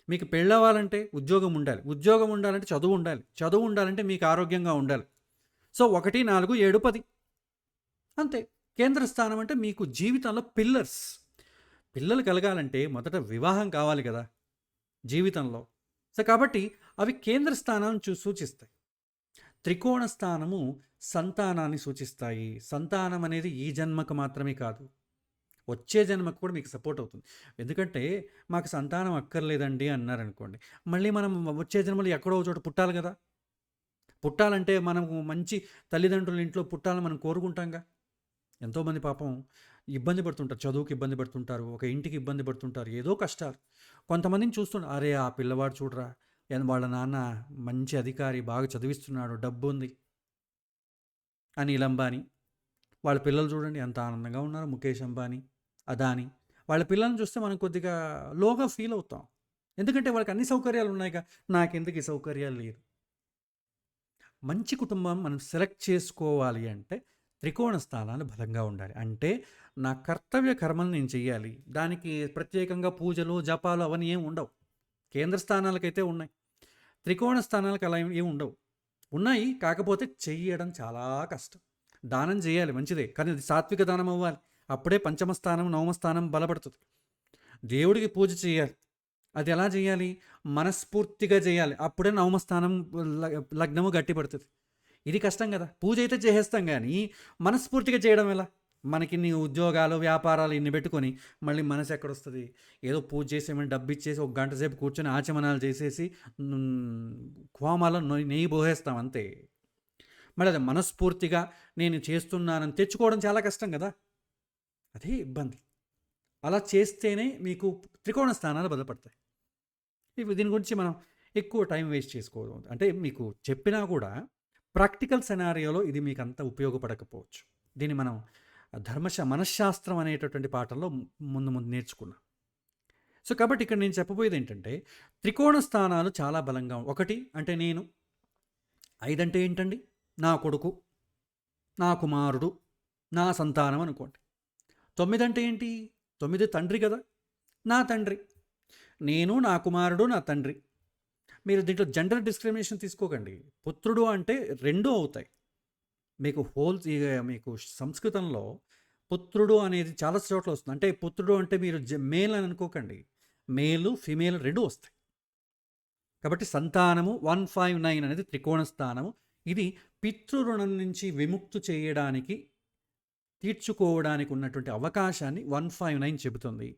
మీకు పెళ్ళవ్వాలంటే ఉద్యోగం ఉండాలి, ఉద్యోగం ఉండాలంటే చదువు ఉండాలి, చదువు ఉండాలంటే మీకు ఆరోగ్యంగా ఉండాలి. సో 1, 4, 7, 10 అంతే. కేంద్ర స్థానం అంటే మీకు జీవితంలో పిల్లర్స్. పిల్లలు కలగాలంటే మొదట వివాహం కావాలి కదా జీవితంలో. సో కాబట్టి అవి కేంద్ర స్థానాన్ని సూచిస్తాయి. త్రికోణ స్థానము సంతానాన్ని సూచిస్తాయి. సంతానం అనేది ఈ జన్మకు మాత్రమే కాదు, వచ్చే జన్మకు కూడా మీకు సపోర్ట్ అవుతుంది. ఎందుకంటే మాకు సంతానం అక్కర్లేదండి అన్నారనుకోండి, మళ్ళీ మనం వచ్చే జన్మలో ఎక్కడో ఒక చోట పుట్టాలి కదా. పుట్టాలంటే మనము మంచి తల్లిదండ్రుల ఇంట్లో పుట్టాలని మనం కోరుకుంటాంగా. ఎంతోమంది పాపం ఇబ్బంది పడుతుంటారు, చదువుకి ఇబ్బంది పడుతుంటారు, ఒక ఇంటికి ఇబ్బంది పడుతుంటారు, ఏదో కష్టాలు. కొంతమందిని చూస్తుంటారు, అరే ఆ పిల్లవాడు చూడరా, వాళ్ళ నాన్న మంచి అధికారి, బాగా చదివిస్తున్నాడు, డబ్బు ఉంది. అనిల్ అంబానీ వాళ్ళ పిల్లలు చూడండి ఎంత ఆనందంగా ఉన్నారు, ముఖేష్ అంబానీ, అదాని. వాళ్ళ పిల్లల్ని చూస్తే మనం కొద్దిగా లోగా ఫీల్ అవుతాం. ఎందుకంటే వాళ్ళకి అన్ని సౌకర్యాలు ఉన్నాయిగా, నాకెందుకు ఈ సౌకర్యాలు లేదు. మంచి కుటుంబం మనం సెలెక్ట్ చేసుకోవాలి అంటే త్రికోణ స్థానాలు బలంగా ఉండాలి. అంటే నా కర్తవ్య కర్మలు నేను చెయ్యాలి, దానికి ప్రత్యేకంగా పూజలు జపాలు అవన్నీ ఏమి ఉండవు. కేంద్ర స్థానాలకైతే ఉన్నాయి, త్రికోణ స్థానాలకు అలా ఏమి ఉండవు. ఉన్నాయి, కాకపోతే చెయ్యడం చాలా కష్టం. దానం చేయాలి మంచిదే, కానీ అది సాత్విక దానం అవ్వాలి. అప్పుడే పంచమ స్థానం, నవమ స్థానం బలపడుతుంది. దేవుడికి పూజ చేయాలి, అది ఎలా చేయాలి? మనస్ఫూర్తిగా చేయాలి, అప్పుడే నవమ స్థానం లగ్నము గట్టిపడుతుంది. ఇది కష్టం కదా. పూజ అయితే చేసేస్తాం, కానీ మనస్ఫూర్తిగా చేయడం ఎలా? మనకి ఇన్ని ఉద్యోగాలు, వ్యాపారాలు ఇన్ని పెట్టుకొని మళ్ళీ మనసు ఎక్కడొస్తుంది? ఏదో పూజ చేసేమని డబ్బు ఇచ్చేసి 1 గంట సేపు కూర్చొని ఆచమనాలు చేసేసి హోమాలో నెయ్యి పోసేస్తాం అంతే. మళ్ళీ అది మనస్ఫూర్తిగా నేను చేస్తున్నానని తెచ్చుకోవడం చాలా కష్టం కదా. అదే ఇబ్బంది. అలా చేస్తేనే మీకు త్రికోణ స్థానాలు బలపడతాయి. ఇవి దీని గురించి మనం ఎక్కువ టైం వేస్ట్ చేసుకోవడం, అంటే మీకు చెప్పినా కూడా ప్రాక్టికల్ సెనారియోలో ఇది మీకు అంత ఉపయోగపడకపోవచ్చు. దీన్ని మనం మనశ్శాస్త్రం అనేటటువంటి పాఠంలో ముందు నేర్చుకున్నాం. సో కాబట్టి ఇక్కడ నేను చెప్పబోయేది ఏంటంటే, త్రికోణ స్థానాలు చాలా బలంగా 1 అంటే నేను, 5 అంటే ఏంటండి? నా కొడుకు, నా కుమారుడు, నా సంతానం అనుకోండి. 9 అంటే ఏంటి? 9 తండ్రి కదా, నా తండ్రి, నేను, నా కుమారుడు, నా తండ్రి. మీరు దీంట్లో జెండర్ డిస్క్రిమినేషన్ తీసుకోకండి. పుత్రుడు అంటే 2 అవుతాయి. మీకు సంస్కృతంలో పుత్రుడు అనేది చాలా చోట్ల వస్తుంది. అంటే పుత్రుడు అంటే మీరు మేల్ అని అనుకోకండి, మేలు ఫిమేల్ 2 వస్తాయి. కాబట్టి సంతానము 159 అనేది త్రికోణ స్థానము. ఇది పితృరుణం నుంచి విముక్తి చేయడానికి, తీర్చుకోవడానికి ఉన్నటువంటి అవకాశాన్ని 159 చెబుతుంది.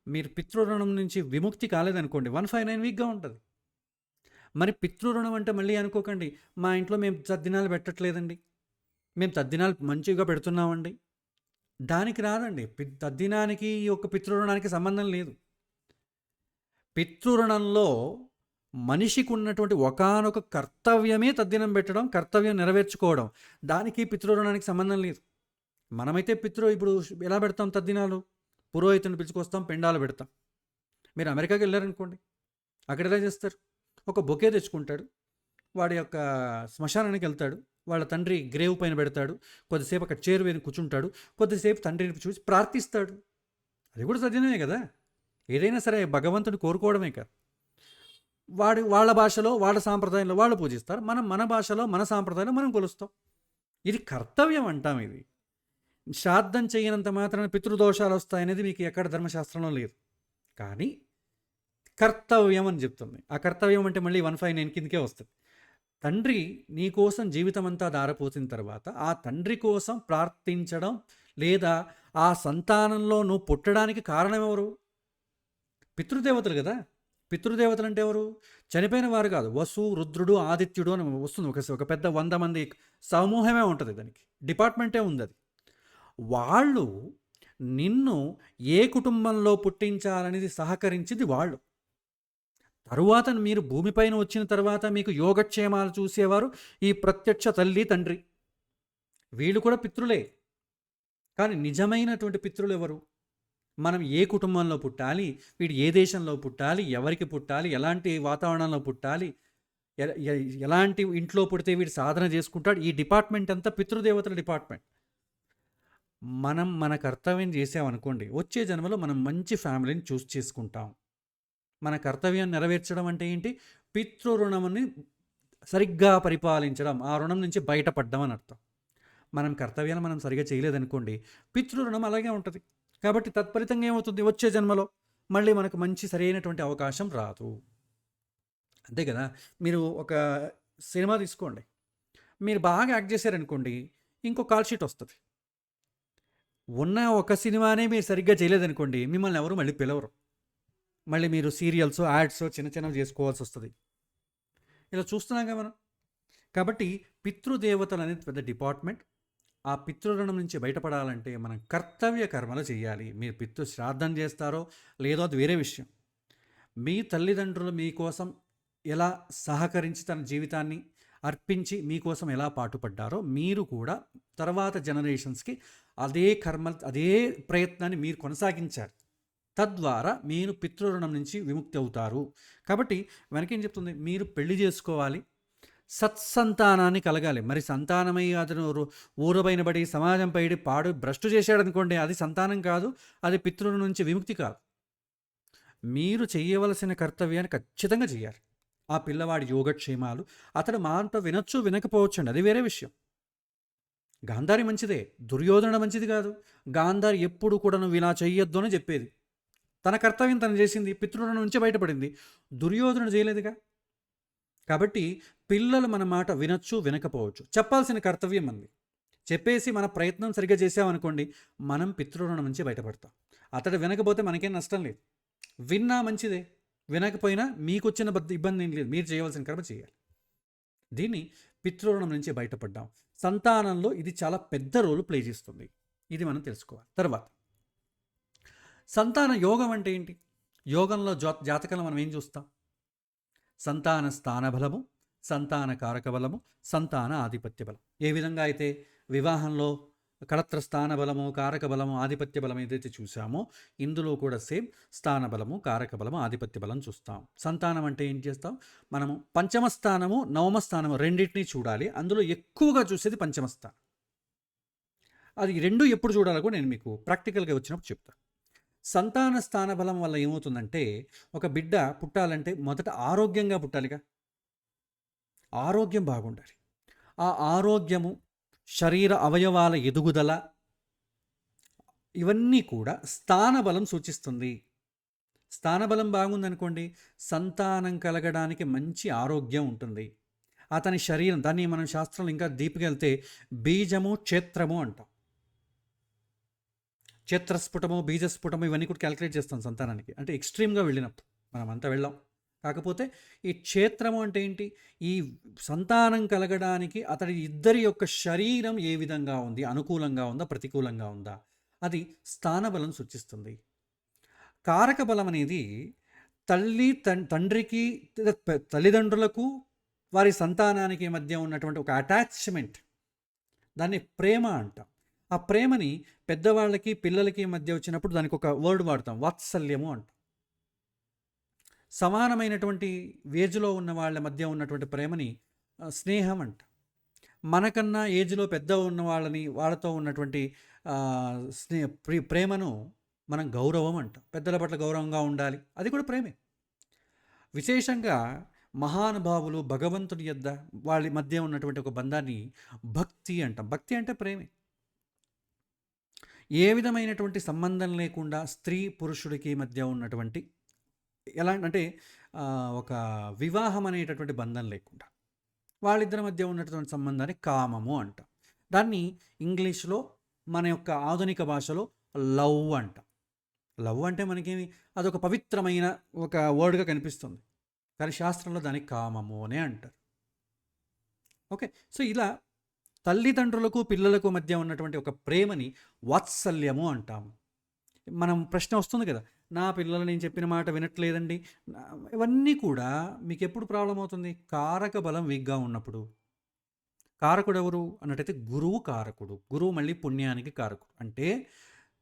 మీరు పితృరుణం నుంచి విముక్తి కాలేదనుకోండి, 159 వీక్గా ఉంటుంది. మరి పితృరుణం అంటే మళ్ళీ అనుకోకండి, మా ఇంట్లో మేము తద్దినాలు పెట్టట్లేదండి, మేము తద్దినాలు మంచిగా పెడుతున్నామండి. దానికి రాదండి. తద్దినానికి ఈ యొక్క పితృరుణానికి సంబంధం లేదు. పితృరుణంలో మనిషికి ఉన్నటువంటి ఒకానొక కర్తవ్యమే తద్దినం పెట్టడం, కర్తవ్యం నెరవేర్చుకోవడం. దానికి పితృరుణానికి సంబంధం లేదు. మనమైతే ఇప్పుడు ఎలా పెడతాం తద్దినాలు? పురోహితుని పిలుచుకొస్తాం, పెండాలు పెడతాం. మీరు అమెరికాకి వెళ్ళారనుకోండి, అక్కడ ఎలా చేస్తారు? ఒక బొకే తెచ్చుకుంటాడు, వాడి యొక్క శ్మశానానికి వెళ్తాడు, వాళ్ళ తండ్రి గ్రేవ్ పైన పెడతాడు, కొద్దిసేపు అక్కడ చేరు వేని కూర్చుంటాడు, కొద్దిసేపు తండ్రిని చూసి ప్రార్థిస్తాడు. అది కూడా సత్యమే కదా. ఏదైనా సరే భగవంతుని కోరుకోవడమే కదా. వాళ్ళ భాషలో, వాళ్ళ సాంప్రదాయంలో వాళ్ళు పూజిస్తారు, మనం మన భాషలో, మన సాంప్రదాయంలో మనం కొలుస్తాం. ఇది కర్తవ్యం అంటాం. ఇది శ్రాద్ధం చేయనంత మాత్రాన పితృదోషాలు వస్తాయనేది మీకు ఎక్కడ ధర్మశాస్త్రంలో లేదు. కానీ కర్తవ్యం అని చెప్తుంది. ఆ కర్తవ్యం అంటే మళ్ళీ 159 కిందకే వస్తుంది. తండ్రి నీ కోసం జీవితమంతా ధారపోసిన తర్వాత, ఆ తండ్రి కోసం ప్రార్థించడం లేదా ఆ సంతానంలో నువ్వు పుట్టడానికి కారణం ఎవరు? పితృదేవతలు కదా! పితృదేవతలు అంటే ఎవరు? చనిపోయిన వారు కాదు. వసు, రుద్రుడు, ఆదిత్యుడు అని వస్తుంది. ఒక పెద్ద 100 మంది సమూహమే ఉంటది దానికి. డిపార్ట్‌మెంటే ఉందది. వాళ్ళు నిన్ను ఏ కుటుంబంలో పుట్టించాలనేది సహకరించింది వాళ్ళు. తరువాత మీరు భూమిపైన వచ్చిన తర్వాత మీకు యోగక్షేమాలు చూసేవారు ఈ ప్రత్యక్ష తల్లి, తండ్రి. వీళ్ళు కూడా పితృలే. కానీ నిజమైనటువంటి పితృలు ఎవరు? మనం ఏ కుటుంబంలో పుట్టాలి, వీడు ఏ దేశంలో పుట్టాలి, ఎవరికి పుట్టాలి, ఎలాంటి వాతావరణంలో పుట్టాలి, ఎలాంటి ఇంట్లో పుడితే వీడు సాధన చేసుకుంటాడు, ఈ డిపార్ట్మెంట్ అంతా పితృదేవతల డిపార్ట్మెంట్. మనం మన కర్తవ్యం చేసామనుకోండి, వచ్చే జన్మలో మనం మంచి ఫ్యామిలీని చూస్ చేసుకుంటాం. మన కర్తవ్యం నెరవేర్చడం అంటే ఏంటి? పితృ రుణముని సరిగ్గా పరిపాలించడం, ఆ రుణం నుంచి బయటపడ్డం అని అర్థం. మనం కర్తవ్యాలు మనం సరిగ్గా చేయలేదనుకోండి, పితృ రుణం అలాగే ఉంటుంది. కాబట్టి తత్ఫలితంగా ఏమవుతుంది? వచ్చే జన్మలో మళ్ళీ మనకు మంచి సరైనటువంటి అవకాశం రాదు. అంతే కదా! మీరు ఒక సినిమా తీసుకోండి. మీరు బాగా యాక్ట్ చేశారనుకోండి, ఇంకో కాల్ షీట్ వస్తుంది. ఉన్న ఒక సినిమానే మీరు సరిగ్గా చేయలేదనుకోండి, మిమ్మల్ని ఎవరు మళ్ళీ పిలవరు. మళ్ళీ మీరు సీరియల్స్, యాడ్స్ చిన్న చిన్నవి చేసుకోవాల్సి వస్తుంది. ఇలా చూస్తున్నాగా మనం. కాబట్టి పితృదేవతలు అనేది పెద్ద డిపార్ట్మెంట్. ఆ పితృరుణం నుంచి బయటపడాలంటే మనం కర్తవ్య కర్మలు చేయాలి. మీరు పితృ శ్రాద్ధం చేస్తారో లేదో అది వేరే విషయం. మీ తల్లిదండ్రులు మీకోసం ఎలా సహకరించి తన జీవితాన్ని అర్పించి మీకోసం ఎలా పాటుపడ్డారో మీరు కూడా తర్వాత జనరేషన్స్కి అదే ప్రయత్నాన్ని మీరు కొనసాగించారు. తద్వారా మీరు పితృరుణం నుంచి విముక్తి అవుతారు. కాబట్టి వెనకేం చెప్తుంది? మీరు పెళ్లి చేసుకోవాలి, సత్సంతానాన్ని కలగాలి. మరి సంతానమై అతను ఊరబైన బడి సమాజం పైడి పాడు భ్రష్టు చేశాడనుకోండి, అది సంతానం కాదు, అది పితృల నుంచి విముక్తి కాదు. మీరు చేయవలసిన కర్తవ్యాన్ని ఖచ్చితంగా చేయాలి. ఆ పిల్లవాడి యోగక్షేమాలు అతడు మాట వినొచ్చు వినకపోవచ్చు అండి, అది వేరే విషయం. గాంధారి మంచిదే, దుర్యోధనుడు మంచిది కాదు. గాంధారి ఎప్పుడు కూడా నువ్వు ఇలా చెయ్యొద్దు అని చెప్పేది. తన కర్తవ్యం తను చేసింది, పితృల నుంచి బయటపడింది. దుర్యోధనుడు చేయలేదుగా. కాబట్టి పిల్లలు మన మాట వినొచ్చు వినకపోవచ్చు, చెప్పాల్సిన కర్తవ్యం మంది. చెప్పేసి మన ప్రయత్నం సరిగ్గా చేసామనుకోండి, మనం పితృరుణం నుంచి బయటపడతాం. అతడు వినకపోతే మనకేం నష్టం లేదు. విన్నా మంచిదే, వినకపోయినా మీకు వచ్చిన ఇబ్బంది ఏం లేదు. మీరు చేయవలసిన కర్మ చేయాలి. దీన్ని పితృరుణం నుంచి బయటపడ్డాం. సంతానంలో ఇది చాలా పెద్ద రోల్ ప్లే చేస్తుంది. ఇది మనం తెలుసుకోవాలి. తర్వాత సంతాన యోగం అంటే ఏంటి? యోగంలో జాతకంలో మనం ఏం చూస్తాం? సంతాన స్థాన బలము, సంతాన కారక బలము, సంతాన ఆధిపత్య బలం. ఏ విధంగా అయితే వివాహంలో కళత్ర స్థాన బలము, కారక బలము, ఆధిపత్య బలం ఏదైతే చూసామో, ఇందులో కూడా సేమ్ స్థాన బలము, కారక బలము, ఆధిపత్య బలం చూస్తాం. సంతానం అంటే ఏం చేస్తాం? మనము పంచమ స్థానము, నవమ స్థానము రెండింటినీ చూడాలి. అందులో ఎక్కువగా చూసేది పంచమ స్థానం. అది రెండు ఎప్పుడు చూడాలో కూడా నేను మీకు ప్రాక్టికల్గా వచ్చినప్పుడు చెప్తాను. సంతాన స్థాన బలం వల్ల ఏమవుతుందంటే, ఒక బిడ్డ పుట్టాలంటే మొదట ఆరోగ్యంగా పుట్టాలిగా. ఆరోగ్యం బాగుండాలి. ఆ ఆరోగ్యము, శరీర అవయవాల ఎదుగుదల, ఇవన్నీ కూడా స్థానబలం సూచిస్తుంది. స్థానబలం బాగుందనుకోండి, సంతానం కలగడానికి మంచి ఆరోగ్యం ఉంటుంది. అతని శరీరం, దాన్ని మనం శాస్త్రంలో ఇంకా దీపుకెళ్తే బీజము, క్షేత్రము అంటాం. క్షేత్రస్ఫుటము, బీజస్ఫుటము ఇవన్నీ కూడా క్యాలిక్యులేట్ చేస్తాం సంతానానికి. అంటే ఎక్స్ట్రీమ్గా వెళ్ళినప్పుడు మనం అంతా వెళ్ళాం. కాకపోతే ఈ క్షేత్రము అంటే ఏంటి? ఈ సంతానం కలగడానికి అతడి ఇద్దరి యొక్క శరీరం ఏ విధంగా ఉంది, అనుకూలంగా ఉందా, ప్రతికూలంగా ఉందా, అది స్థానబలం సూచిస్తుంది. కారక బలం అనేది తండ్రికి, తల్లిదండ్రులకు, వారి సంతానానికి మధ్య ఉన్నటువంటి ఒక అటాచ్మెంట్, దాన్ని ప్రేమ అంటాం. ఆ ప్రేమని పెద్దవాళ్ళకి పిల్లలకి మధ్య వచ్చినప్పుడు దానికి ఒక వర్డ్ వాడతాం, వాత్సల్యము అంటాం. సమానమైనటువంటి ఏజ్లో ఉన్న వాళ్ళ మధ్య ఉన్నటువంటి ప్రేమని స్నేహం అంట. మనకన్నా ఏజ్లో పెద్ద ఉన్న వాళ్ళని, వాళ్ళతో ఉన్నటువంటి ప్రేమను మనం గౌరవం అంటాం. పెద్దల పట్ల గౌరవంగా ఉండాలి, అది కూడా ప్రేమే. విశేషంగా మహానుభావులు, భగవంతుని యొద్ద వాళ్ళ మధ్య ఉన్నటువంటి ఒక బంధాన్ని భక్తి అంటాం. భక్తి అంటే ప్రేమే. ఏ విధమైనటువంటి సంబంధం లేకుండా స్త్రీ పురుషుడికి మధ్య ఉన్నటువంటి ఎలా అంటే ఒక వివాహం అనేటటువంటి బంధం లేకుండా వాళ్ళిద్దరి మధ్య ఉన్నటువంటి సంబంధాన్ని కామము అంటాం. దాన్ని ఇంగ్లీష్లో మన యొక్క ఆధునిక భాషలో లవ్ అంటాం. లవ్ అంటే మనకేమి అదొక పవిత్రమైన ఒక వర్డ్గా కనిపిస్తుంది, కానీ శాస్త్రంలో దాన్ని కామము అనే అంటారు. ఓకే, సో ఇలా తల్లిదండ్రులకు పిల్లలకు మధ్య ఉన్నటువంటి ఒక ప్రేమని వాత్సల్యము అంటాము. మనం ప్రశ్న వస్తుంది కదా, నా పిల్లలు నేను చెప్పిన మాట వినట్లేదండి, ఇవన్నీ కూడా మీకు ఎప్పుడు ప్రాబ్లం అవుతుంది? కారక బలం వీక్గా ఉన్నప్పుడు. కారకుడు ఎవరు అన్నట్టయితే గురువు కారకుడు. గురువు మళ్ళీ పుణ్యానికి కారకుడు. అంటే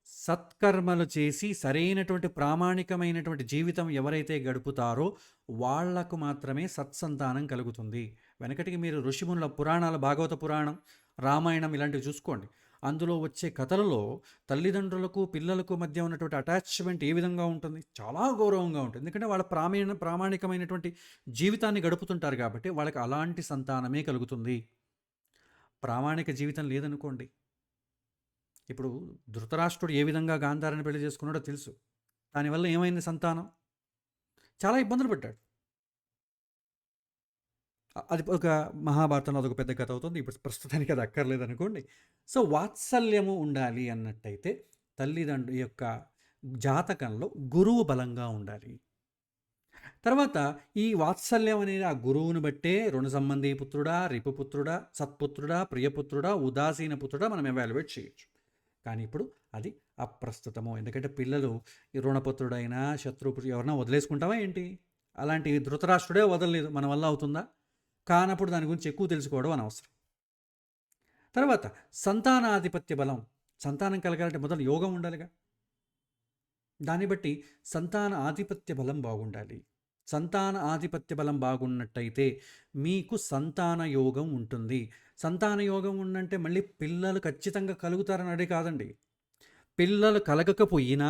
సత్కర్మలు చేసి సరైనటువంటి ప్రామాణికమైనటువంటి జీవితం ఎవరైతే గడుపుతారో వాళ్లకు మాత్రమే సత్సంతానం కలుగుతుంది. వెనకటికి మీరు ఋషిమునుల పురాణాలు, భాగవత పురాణం, రామాయణం ఇలాంటివి చూసుకోండి. అందులో వచ్చే కథలలో తల్లిదండ్రులకు పిల్లలకు మధ్య ఉన్నటువంటి అటాచ్మెంట్ ఏ విధంగా ఉంటుంది? చాలా గౌరవంగా ఉంటుంది. ఎందుకంటే వాళ్ళ ప్రామాణికమైనటువంటి జీవితాన్ని గడుపుతుంటారు కాబట్టి వాళ్ళకి అలాంటి సంతానమే కలుగుతుంది. ప్రామాణిక జీవితం లేదనుకోండి, ఇప్పుడు ధృతరాష్ట్రుడు ఏ విధంగా గాంధారాన్ని పెళ్లి చేసుకున్నాడో తెలుసు. దానివల్ల ఏమైంది? సంతానం చాలా ఇబ్బందులు పడ్డాడు. అది ఒక మహాభారతంలో అదొక పెద్ద కథ అవుతుంది. ఇప్పుడు ప్రస్తుతానికి అది అక్కర్లేదు అనుకోండి. సో వాత్సల్యము ఉండాలి అన్నట్టయితే తల్లిదండ్రుల యొక్క జాతకంలో గురువు బలంగా ఉండాలి. తర్వాత ఈ వాత్సల్యం అనేది ఆ గురువుని బట్టే రుణ సంబంధీ పుత్రుడా, రిపుపుత్రుడా, సత్పుత్రుడా, ప్రియపుత్రుడా, ఉదాసీన పుత్రుడా మనం ఎవాల్యుయేట్ చేయొచ్చు. కానీ ఇప్పుడు అది అప్రస్తుతము. ఎందుకంటే పిల్లలు ఈ రుణపుత్రుడైనా శత్రుపుత్రుడు ఎవరైనా వదిలేసుకుంటావా ఏంటి? అలాంటి ధృతరాష్ట్రుడే వదలలేదు, మన వల్ల అవుతుందా? కానప్పుడు దాని గురించి ఎక్కువ తెలుసుకోవడం అనవసరం. తర్వాత సంతానాధిపత్య బలం. సంతానం కలగాలంటే మొదలు యోగం ఉండాలిగా. దాన్ని బట్టి సంతాన ఆధిపత్య బలం బాగుండాలి. సంతాన ఆధిపత్య బలం బాగున్నట్టయితే మీకు సంతాన యోగం ఉంటుంది. సంతాన యోగం ఉందంటే మళ్ళీ పిల్లలు ఖచ్చితంగా కలుగుతారని అడే కాదండి. పిల్లలు కలగకపోయినా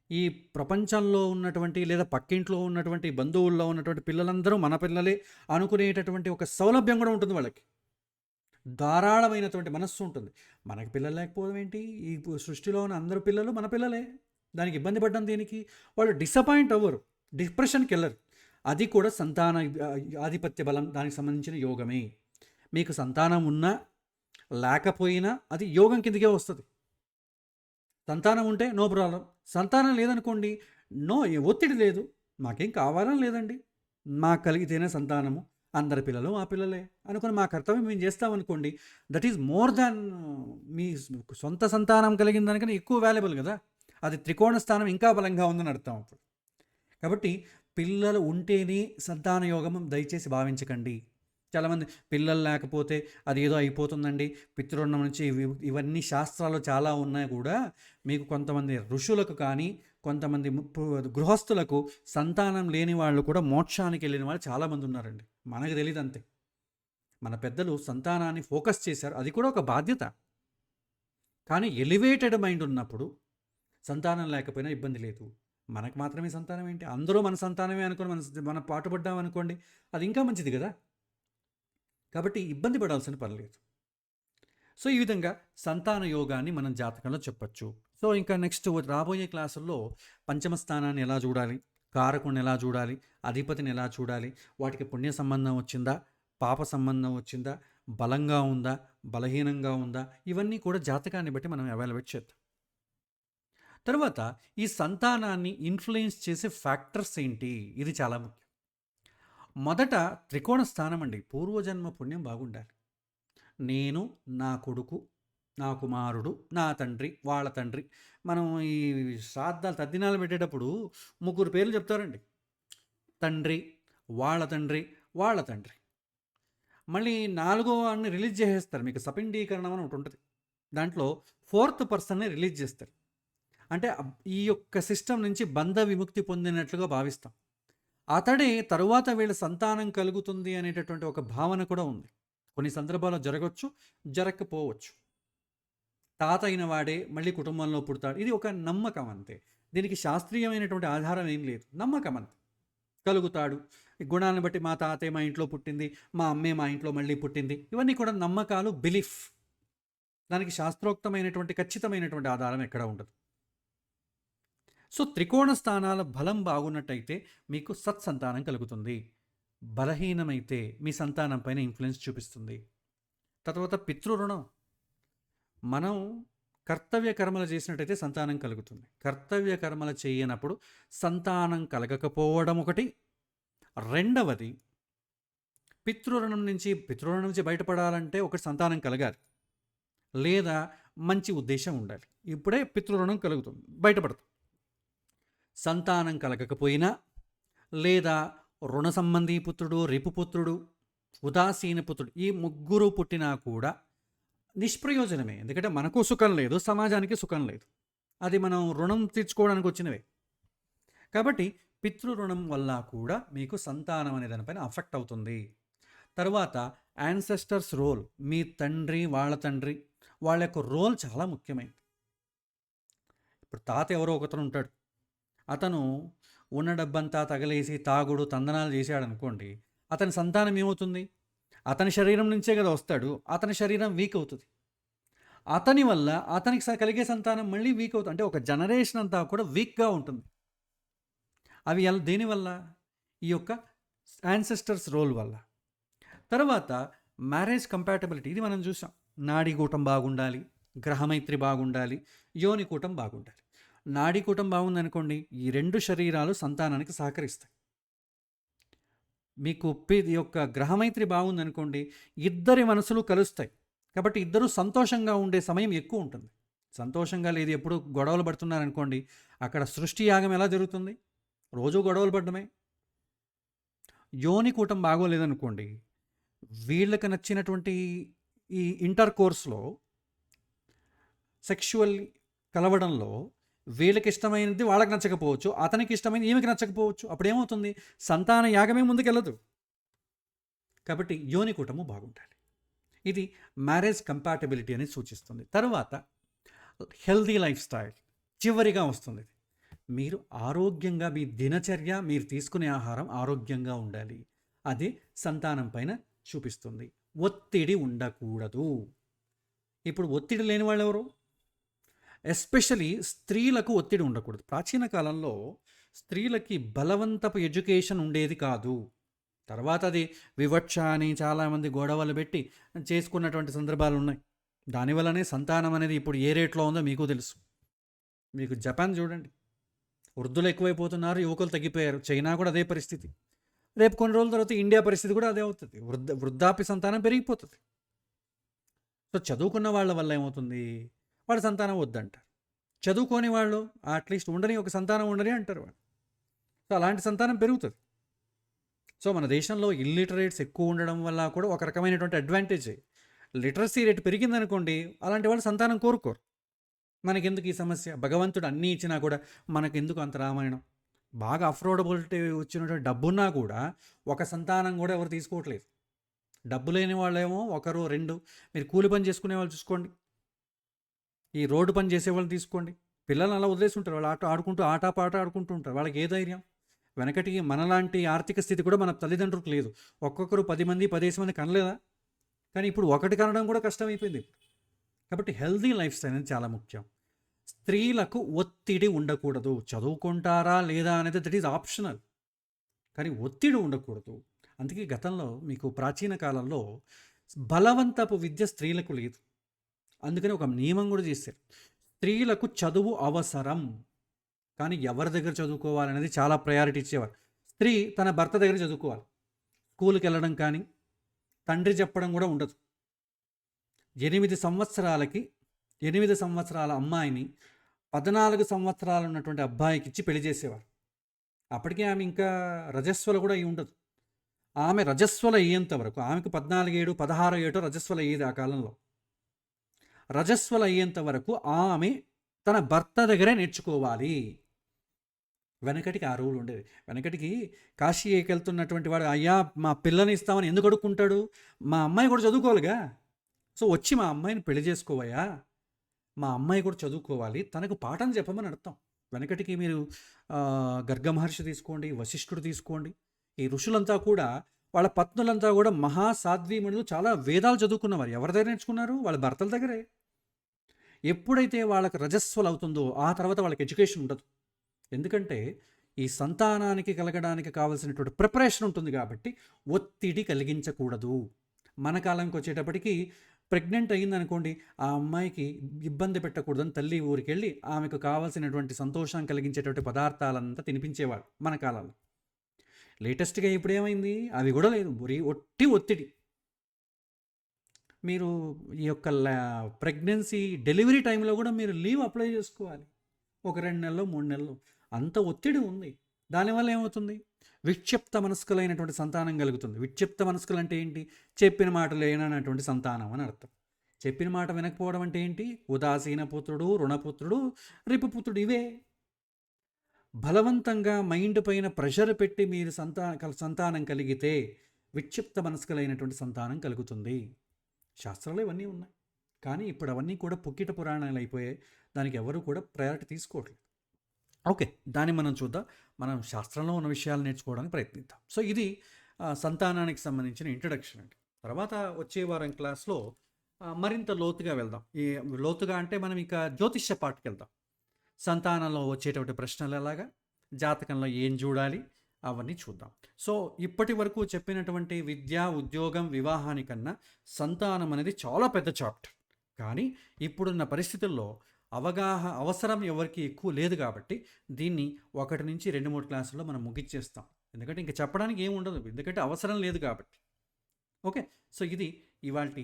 ఈ ప్రపంచంలో ఉన్నటువంటి లేదా పక్కింట్లో ఉన్నటువంటి బంధువుల్లో ఉన్నటువంటి పిల్లలందరూ మన పిల్లలే అనుకునేటటువంటి ఒక సౌలభ్యం కూడా ఉంటుంది వాళ్ళకి. ధారాళమైనటువంటి మనస్సు ఉంటుంది. మనకి పిల్లలు లేకపోవడం ఏంటి? ఈ సృష్టిలో ఉన్న అందరూ పిల్లలు మన పిల్లలే. దానికి ఇబ్బంది పడ్డం దేనికి? వాళ్ళు డిసప్పాయింట్ అవ్వరు, డిప్రెషన్కి వెళ్ళరు. అది కూడా సంతాన ఆధిపత్య బలం, దానికి సంబంధించిన యోగమే. మీకు సంతానం ఉన్నా లేకపోయినా అది యోగం కిందకే వస్తుంది. సంతానం ఉంటే నో ప్రాబ్లం. సంతానం లేదనుకోండి, నో, ఒత్తిడి లేదు, మాకేం కావాలని లేదండి, మాకు కలిగితేనే సంతానము, అందరి పిల్లలు మా పిల్లలే అనుకుని మా కర్తవ్యం మేము చేస్తామనుకోండి, దట్ ఈజ్ మోర్ దాన్ మీ సొంత సంతానం కలిగిన దానికన్నా ఎక్కువ వాల్యుబుల్ కదా. అది త్రికోణ స్థానం ఇంకా బలంగా ఉందని అర్థం అప్పుడు. కాబట్టి పిల్లలు ఉంటేనే సంతాన యోగం దయచేసి భావించకండి. చాలామంది పిల్లలు లేకపోతే అది ఏదో అయిపోతుందండి, పితృరుణం నుంచి ఇవన్నీ శాస్త్రాలు చాలా ఉన్నాయి కూడా. మీకు కొంతమంది ఋషులకు కానీ కొంతమంది గృహస్థులకు సంతానం లేని వాళ్ళు కూడా మోక్షానికి వెళ్ళిన వాళ్ళు చాలామంది ఉన్నారండి. మనకు తెలియదు అంతే. మన పెద్దలు సంతానాన్ని ఫోకస్ చేశారు, అది కూడా ఒక బాధ్యత. కానీ ఎలివేటెడ్ మైండ్ ఉన్నప్పుడు సంతానం లేకపోయినా ఇబ్బంది లేదు. మనకు మాత్రమే సంతానం ఏంటి? అందరూ మన సంతానమే అనుకుని మనం పాటుపడ్డాం అనుకోండి, అది ఇంకా మంచిది కదా. కాబట్టి ఇబ్బంది పడాల్సిన పని లేదు. సో ఈ విధంగా సంతాన యోగాన్ని మనం జాతకంలో చెప్పచ్చు. సో ఇంకా నెక్స్ట్ రాబోయే క్లాసుల్లో పంచమ స్థానాన్ని ఎలా చూడాలి, కారకుని ఎలా చూడాలి, అధిపతిని ఎలా చూడాలి, వాటికి పుణ్య సంబంధం వచ్చిందా, పాప సంబంధం వచ్చిందా, బలంగా ఉందా, బలహీనంగా ఉందా, ఇవన్నీ కూడా జాతకాన్ని బట్టి మనం ఎవాల్యుయేట్ చేద్దాం. తర్వాత ఈ సంతానాన్ని ఇన్ఫ్లుయెన్స్ చేసే ఫ్యాక్టర్స్ ఏంటి? ఇది చాలా ముఖ్యం. మొదట త్రికోణ స్థానం అండి. పూర్వజన్మ పుణ్యం బాగుండాలి. నేను, నా కొడుకు, నా కుమారుడు, నా తండ్రి, వాళ్ళ తండ్రి. మనం ఈ శ్రాద్ధాలు తద్దినాలు పెట్టేటప్పుడు 3 పేర్లు చెప్తారండి. తండ్రి, వాళ్ళ తండ్రి, వాళ్ళ తండ్రి. మళ్ళీ 4వ వాడిని రిలీజ్ చేసేస్తారు. మీకు సపిండీకరణం అని ఒకటి ఉంటుంది. దాంట్లో 4th పర్సన్ని రిలీజ్ చేస్తారు. అంటే ఈ యొక్క సిస్టమ్ నుంచి బంధ విముక్తి పొందినట్లుగా భావిస్తాం. అతడే తరువాత వీళ్ళ సంతానం కలుగుతుంది అనేటటువంటి ఒక భావన కూడా ఉంది. కొన్ని సందర్భాల్లో జరగవచ్చు, జరగకపోవచ్చు. తాత అయిన వాడే మళ్ళీ కుటుంబంలో పుడతాడు. ఇది ఒక నమ్మకం అంతే. దీనికి శాస్త్రీయమైనటువంటి ఆధారం ఏం లేదు, నమ్మకం అంతే. కలుగుతాడు, ఈ గుణాలను బట్టి మా తాతే మా ఇంట్లో పుట్టింది, మా అమ్మే మా ఇంట్లో మళ్ళీ పుట్టింది, ఇవన్నీ కూడా నమ్మకాలు, బిలీఫ్. దానికి శాస్త్రోక్తమైనటువంటి ఖచ్చితమైనటువంటి ఆధారం ఎక్కడ ఉండదు. సో త్రికోణ స్థానాల బలం బాగున్నట్టయితే మీకు సత్సంతానం కలుగుతుంది. బలహీనమైతే మీ సంతానం పైన ఇన్ఫ్లుయెన్స్ చూపిస్తుంది. తర్వాత పితృరుణం. మనం కర్తవ్య కర్మలు చేసినట్టయితే సంతానం కలుగుతుంది. కర్తవ్య కర్మలు చేయనప్పుడు సంతానం కలగకపోవడం ఒకటి. రెండవది, పితృరుణం నుంచి బయటపడాలంటే ఒకటి సంతానం కలగాలి, లేదా మంచి ఉద్దేశం ఉండాలి. ఇప్పుడే పితృరుణం కలుగుతుంది, బయటపడతాం. సంతానం కలగకపోయినా, లేదా రుణ సంబంధీ పుత్రుడు, రిపుపుత్రుడు, ఉదాసీన పుత్రుడు, ఈ ముగ్గురు పుట్టినా కూడా నిష్ప్రయోజనమే. ఎందుకంటే మనకు సుఖం లేదు, సమాజానికి సుఖం లేదు. అది మనం రుణం తీర్చుకోవడానికి వచ్చినవే. కాబట్టి పితృరుణం వల్ల కూడా మీకు సంతానం అనే దానిపైన అఫెక్ట్ అవుతుంది. తర్వాత యాన్సెస్టర్స్ రోల్. మీ తండ్రి, వాళ్ళ యొక్క రోల్ చాలా ముఖ్యమైనది. ఇప్పుడు తాత ఎవరో ఒకతను ఉంటాడు, అతను ఉన్న డబ్బంతా తగలేసి తాగుడు తందనాలు చేశాడనుకోండి, అతని సంతానం ఏమవుతుంది? అతని శరీరం నుంచే కదా వస్తాడు. అతని శరీరం వీక్ అవుతుంది. అతని వల్ల అతనికి కలిగే సంతానం మళ్ళీ వీక్ అవుతుంది. అంటే ఒక జనరేషన్ అంతా కూడా వీక్గా ఉంటుంది. అవి దేనివల్ల? ఈ యొక్క యాన్సెస్టర్స్ రోల్ వల్ల. తర్వాత మ్యారేజ్ కంపాటబిలిటీ. ఇది మనం చూసాం. నాడీకూటం బాగుండాలి, గ్రహమైత్రి బాగుండాలి, యోనికూటం బాగుండాలి. నాడీకూటం బాగుందనుకోండి, ఈ రెండు శరీరాలు సంతానానికి సహకరిస్తాయి. మీకు ఈ యొక్క గ్రహమైత్రి బాగుందనుకోండి, ఇద్దరి మనసులు కలుస్తాయి. కాబట్టి ఇద్దరు సంతోషంగా ఉండే సమయం ఎక్కువ ఉంటుంది. సంతోషంగా లేదు, ఎప్పుడు గొడవలు పడుతున్నారనుకోండి, అక్కడ సృష్టి యాగం ఎలా జరుగుతుంది? రోజు గొడవలు పడ్డమే. యోనికూటం బాగోలేదనుకోండి, వీళ్ళకి నచ్చినటువంటి ఈ ఇంటర్ కోర్స్లో సెక్షువల్ కలవడంలో వీళ్ళకి ఇష్టమైనది వాళ్ళకి నచ్చకపోవచ్చు, అతనికి ఇష్టమైనది ఈమెకి నచ్చకపోవచ్చు. అప్పుడు ఏమవుతుంది? సంతాన యాగమే ముందుకెళ్ళదు. కాబట్టి యోనికూటము బాగుండాలి. ఇది మ్యారేజ్ కంపాటబిలిటీ అని సూచిస్తుంది. తర్వాత హెల్దీ లైఫ్ స్టైల్ చివరిగా వస్తుంది. మీరు ఆరోగ్యంగా, మీ దినచర్య, మీరు తీసుకునే ఆహారం ఆరోగ్యంగా ఉండాలి. అది సంతానం పైన చూపిస్తుంది. ఒత్తిడి ఉండకూడదు. ఇప్పుడు ఒత్తిడి లేని వాళ్ళు ఎవరు? ఎస్పెషలీ స్త్రీలకు ఒత్తిడి ఉండకూడదు. ప్రాచీన కాలంలో స్త్రీలకి బలవంతపు ఎడ్యుకేషన్ ఉండేది కాదు. తర్వాత అది వివక్ష అని చాలామంది గొడవలు పెట్టి చేసుకున్నటువంటి సందర్భాలు ఉన్నాయి. దానివల్లనే సంతానం అనేది ఇప్పుడు ఏ రేట్లో ఉందో మీకు తెలుసు. మీకు జపాన్ చూడండి, వృద్ధులు ఎక్కువైపోతున్నారు, యువకులు తగ్గిపోయారు. చైనా కూడా అదే పరిస్థితి. రేపు కొన్ని రోజుల తర్వాత ఇండియా పరిస్థితి కూడా అదే అవుతుంది. వృద్ధాప్య సంతానం పెరిగిపోతుంది. సో చదువుకున్న వాళ్ళ వల్ల ఏమవుతుంది? వాళ్ళ సంతానం వద్దంటారు. చదువుకోని వాళ్ళు అట్లీస్ట్ ఉండని, ఒక సంతానం ఉండని అంటారు వాళ్ళు. సో అలాంటి సంతానం పెరుగుతుంది. సో మన దేశంలో ఇల్లిటరేట్స్ ఎక్కువ ఉండడం వల్ల కూడా ఒక రకమైనటువంటి అడ్వాంటేజ్. లిటరసీ రేట్ పెరిగిందనుకోండి, అలాంటి వాళ్ళు సంతానం కోరుకోరు. మనకెందుకు ఈ సమస్య? భగవంతుడు అన్నీ ఇచ్చినా కూడా మనకెందుకు అంత రామాయణం? బాగా అఫోర్డబిలిటీ వచ్చినటువంటి డబ్బున్నా కూడా ఒక సంతానం కూడా ఎవరు తీసుకోవట్లేదు. డబ్బు లేని వాళ్ళేమో ఒకరు రెండు. మీరు కూలి పని చేసుకునే వాళ్ళు చూసుకోండి, ఈ రోడ్డు పని చేసేవాళ్ళు తీసుకోండి. పిల్లలు అలా వదిలేసి ఉంటారు. వాళ్ళు ఆట ఆడుకుంటూ ఉంటారు. వాళ్ళకి ఏ ధైర్యం? వెనకటికి మనలాంటి ఆర్థిక స్థితి కూడా మన తల్లిదండ్రులకు లేదు. ఒక్కొక్కరు 10 మంది 15 మంది కనలేదా? కానీ ఇప్పుడు ఒకటి కనడం కూడా కష్టమైపోయింది. కాబట్టి హెల్దీ లైఫ్ స్టైల్ అనేది చాలా ముఖ్యం. స్త్రీలకు ఒత్తిడి ఉండకూడదు. చదువుకుంటారా లేదా అనేది దట్ ఈజ్ ఆప్షనల్, కానీ ఒత్తిడి ఉండకూడదు. అందుకే గతంలో మీకు ప్రాచీన కాలంలో బలవంతపు విద్య స్త్రీలకు లేదు. అందుకని ఒక నియమం కూడా చేశారు. స్త్రీలకు చదువు అవసరం, కానీ ఎవరి దగ్గర చదువుకోవాలనేది చాలా ప్రయారిటీ ఇచ్చేవారు. స్త్రీ తన భర్త దగ్గర చదువుకోవాలి. స్కూల్కి వెళ్ళడం కానీ తండ్రి చెప్పడం కూడా ఉండదు. 8 సంవత్సరాల అమ్మాయిని 14 సంవత్సరాలు ఉన్నటువంటి అబ్బాయికి ఇచ్చి పెళ్లి చేసేవారు. అప్పటికే ఆమె ఇంకా రజస్వల కూడా అయి ఉండదు. ఆమె రజస్వల అయ్యేంత వరకు, ఆమెకు 14 ఏడు 16 ఏటో రజస్వల అయ్యేది ఆ కాలంలో. రజస్వల అయ్యేంత వరకు ఆమె తన భర్త దగ్గరే నేర్చుకోవాలి. వెనకటికి ఆ రూల్ ఉండేది. వెనకటికి కాశీకి వెళ్తున్నటువంటి వాడు, అయ్యా మా పిల్లని ఇస్తామని ఎందుకు అడుక్కుంటాడు? మా అమ్మాయి కూడా చదువుకోవాలిగా. సో వచ్చి మా అమ్మాయిని పెళ్లి చేసుకోవయ్యా, మా అమ్మాయి కూడా చదువుకోవాలి, తనకు పాఠం చెప్పమని అర్థం. వెనకటికి మీరు గర్గ మహర్షి తీసుకోండి, వశిష్ఠుడు తీసుకోండి, ఈ ఋషులంతా కూడా వాళ్ళ పత్నులంతా కూడా మహాసాధ్వీములు, చాలా వేదాలు చదువుకున్నవారు. ఎవరి దగ్గర నేర్చుకున్నారు? వాళ్ళ భర్తల దగ్గరే. ఎప్పుడైతే వాళ్ళకి రజస్వలు అవుతుందో ఆ తర్వాత వాళ్ళకి ఎడ్యుకేషన్ ఉండదు. ఎందుకంటే ఈ సంతానానికి కలగడానికి కావాల్సినటువంటి ప్రిపరేషన్ ఉంటుంది కాబట్టి ఒత్తిడి కలిగించకూడదు. మన కాలంకి వచ్చేటప్పటికి ప్రెగ్నెంట్ అయిందనుకోండి, ఆ అమ్మాయికి ఇబ్బంది పెట్టకూడదని తల్లి ఊరికెళ్ళి ఆమెకు కావాల్సినటువంటి సంతోషం కలిగించేటువంటి పదార్థాలంతా తినిపించేవాడు మన కాలంలో. లేటెస్ట్గా ఇప్పుడు ఏమైంది, అవి కూడా లేదు, ఒట్టి ఒత్తిడి. మీరు ఈ యొక్క ప్రెగ్నెన్సీ డెలివరీ టైంలో కూడా మీరు లీవ్ అప్లై చేసుకోవాలి, ఒక 2 నెలలు 3 నెలలు. అంత ఒత్తిడి ఉంది. దానివల్ల ఏమవుతుంది, విక్షిప్త మనస్కులైనటువంటి సంతానం కలుగుతుంది. విక్షిప్త మనస్కులు అంటే ఏంటి, చెప్పిన మాటలు లేనటువంటి సంతానం అని అర్థం. చెప్పిన మాట వినకపోవడం అంటే ఏంటి, ఉదాసీన పుత్రుడు, రుణపుత్రుడు, రిపుపుత్రుడు. ఇవే బలవంతంగా మైండ్ పైన ప్రెషర్ పెట్టి మీరు సంతానం కలిగితే విక్షిప్త మనస్కులైనటువంటి సంతానం కలుగుతుంది. శాస్త్రాలు ఇవన్నీ ఉన్నాయి, కానీ ఇప్పుడు అవన్నీ కూడా పుక్కిట పురాణాలు అయిపోయాయి. దానికి ఎవరు కూడా ప్రయారిటీ తీసుకోవట్లేదు. ఓకే, దాన్ని మనం చూద్దాం. మనం శాస్త్రంలో ఉన్న విషయాలు నేర్చుకోవడానికి ప్రయత్నిద్దాం. సో ఇది సంతానానికి సంబంధించిన ఇంట్రడక్షన్ అండి. తర్వాత వచ్చే వారం క్లాస్లో మరింత లోతుగా వెళ్దాం. ఈ లోతుగా అంటే మనం ఇక జ్యోతిష్య పాఠకి వెళ్దాం. సంతానంలో వచ్చేటువంటి ప్రశ్నలు ఎలాగా, జాతకంలో ఏం చూడాలి, అవన్నీ చూద్దాం. సో ఇప్పటి వరకు చెప్పినటువంటి విద్య, ఉద్యోగం, వివాహానికన్నా సంతానం అనేది చాలా పెద్ద చాప్టర్. కానీ ఇప్పుడున్న పరిస్థితుల్లో అవసరం ఎవరికి ఎక్కువ లేదు కాబట్టి దీన్ని 1 నుంచి 2-3 క్లాసుల్లో మనం ముగిచ్చేస్తాం. ఎందుకంటే ఇంకా చెప్పడానికి ఏమి ఉండదు, ఎందుకంటే అవసరం లేదు కాబట్టి. ఓకే, సో ఇది ఇవాల్టి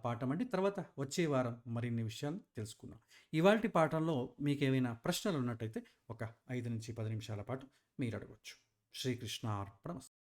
పాఠం అండి. తర్వాత వచ్చే వారం మరిన్ని విషయాలు తెలుసుకుందాం. ఇవాల్టి పాఠంలో మీకు ఏమైనా ప్రశ్నలు ఉన్నట్టయితే ఒక 5 నుంచి 10 నిమిషాల పాటు మీరు అడగవచ్చు. శ్రీకృష్ణ అర్పణమస్తు.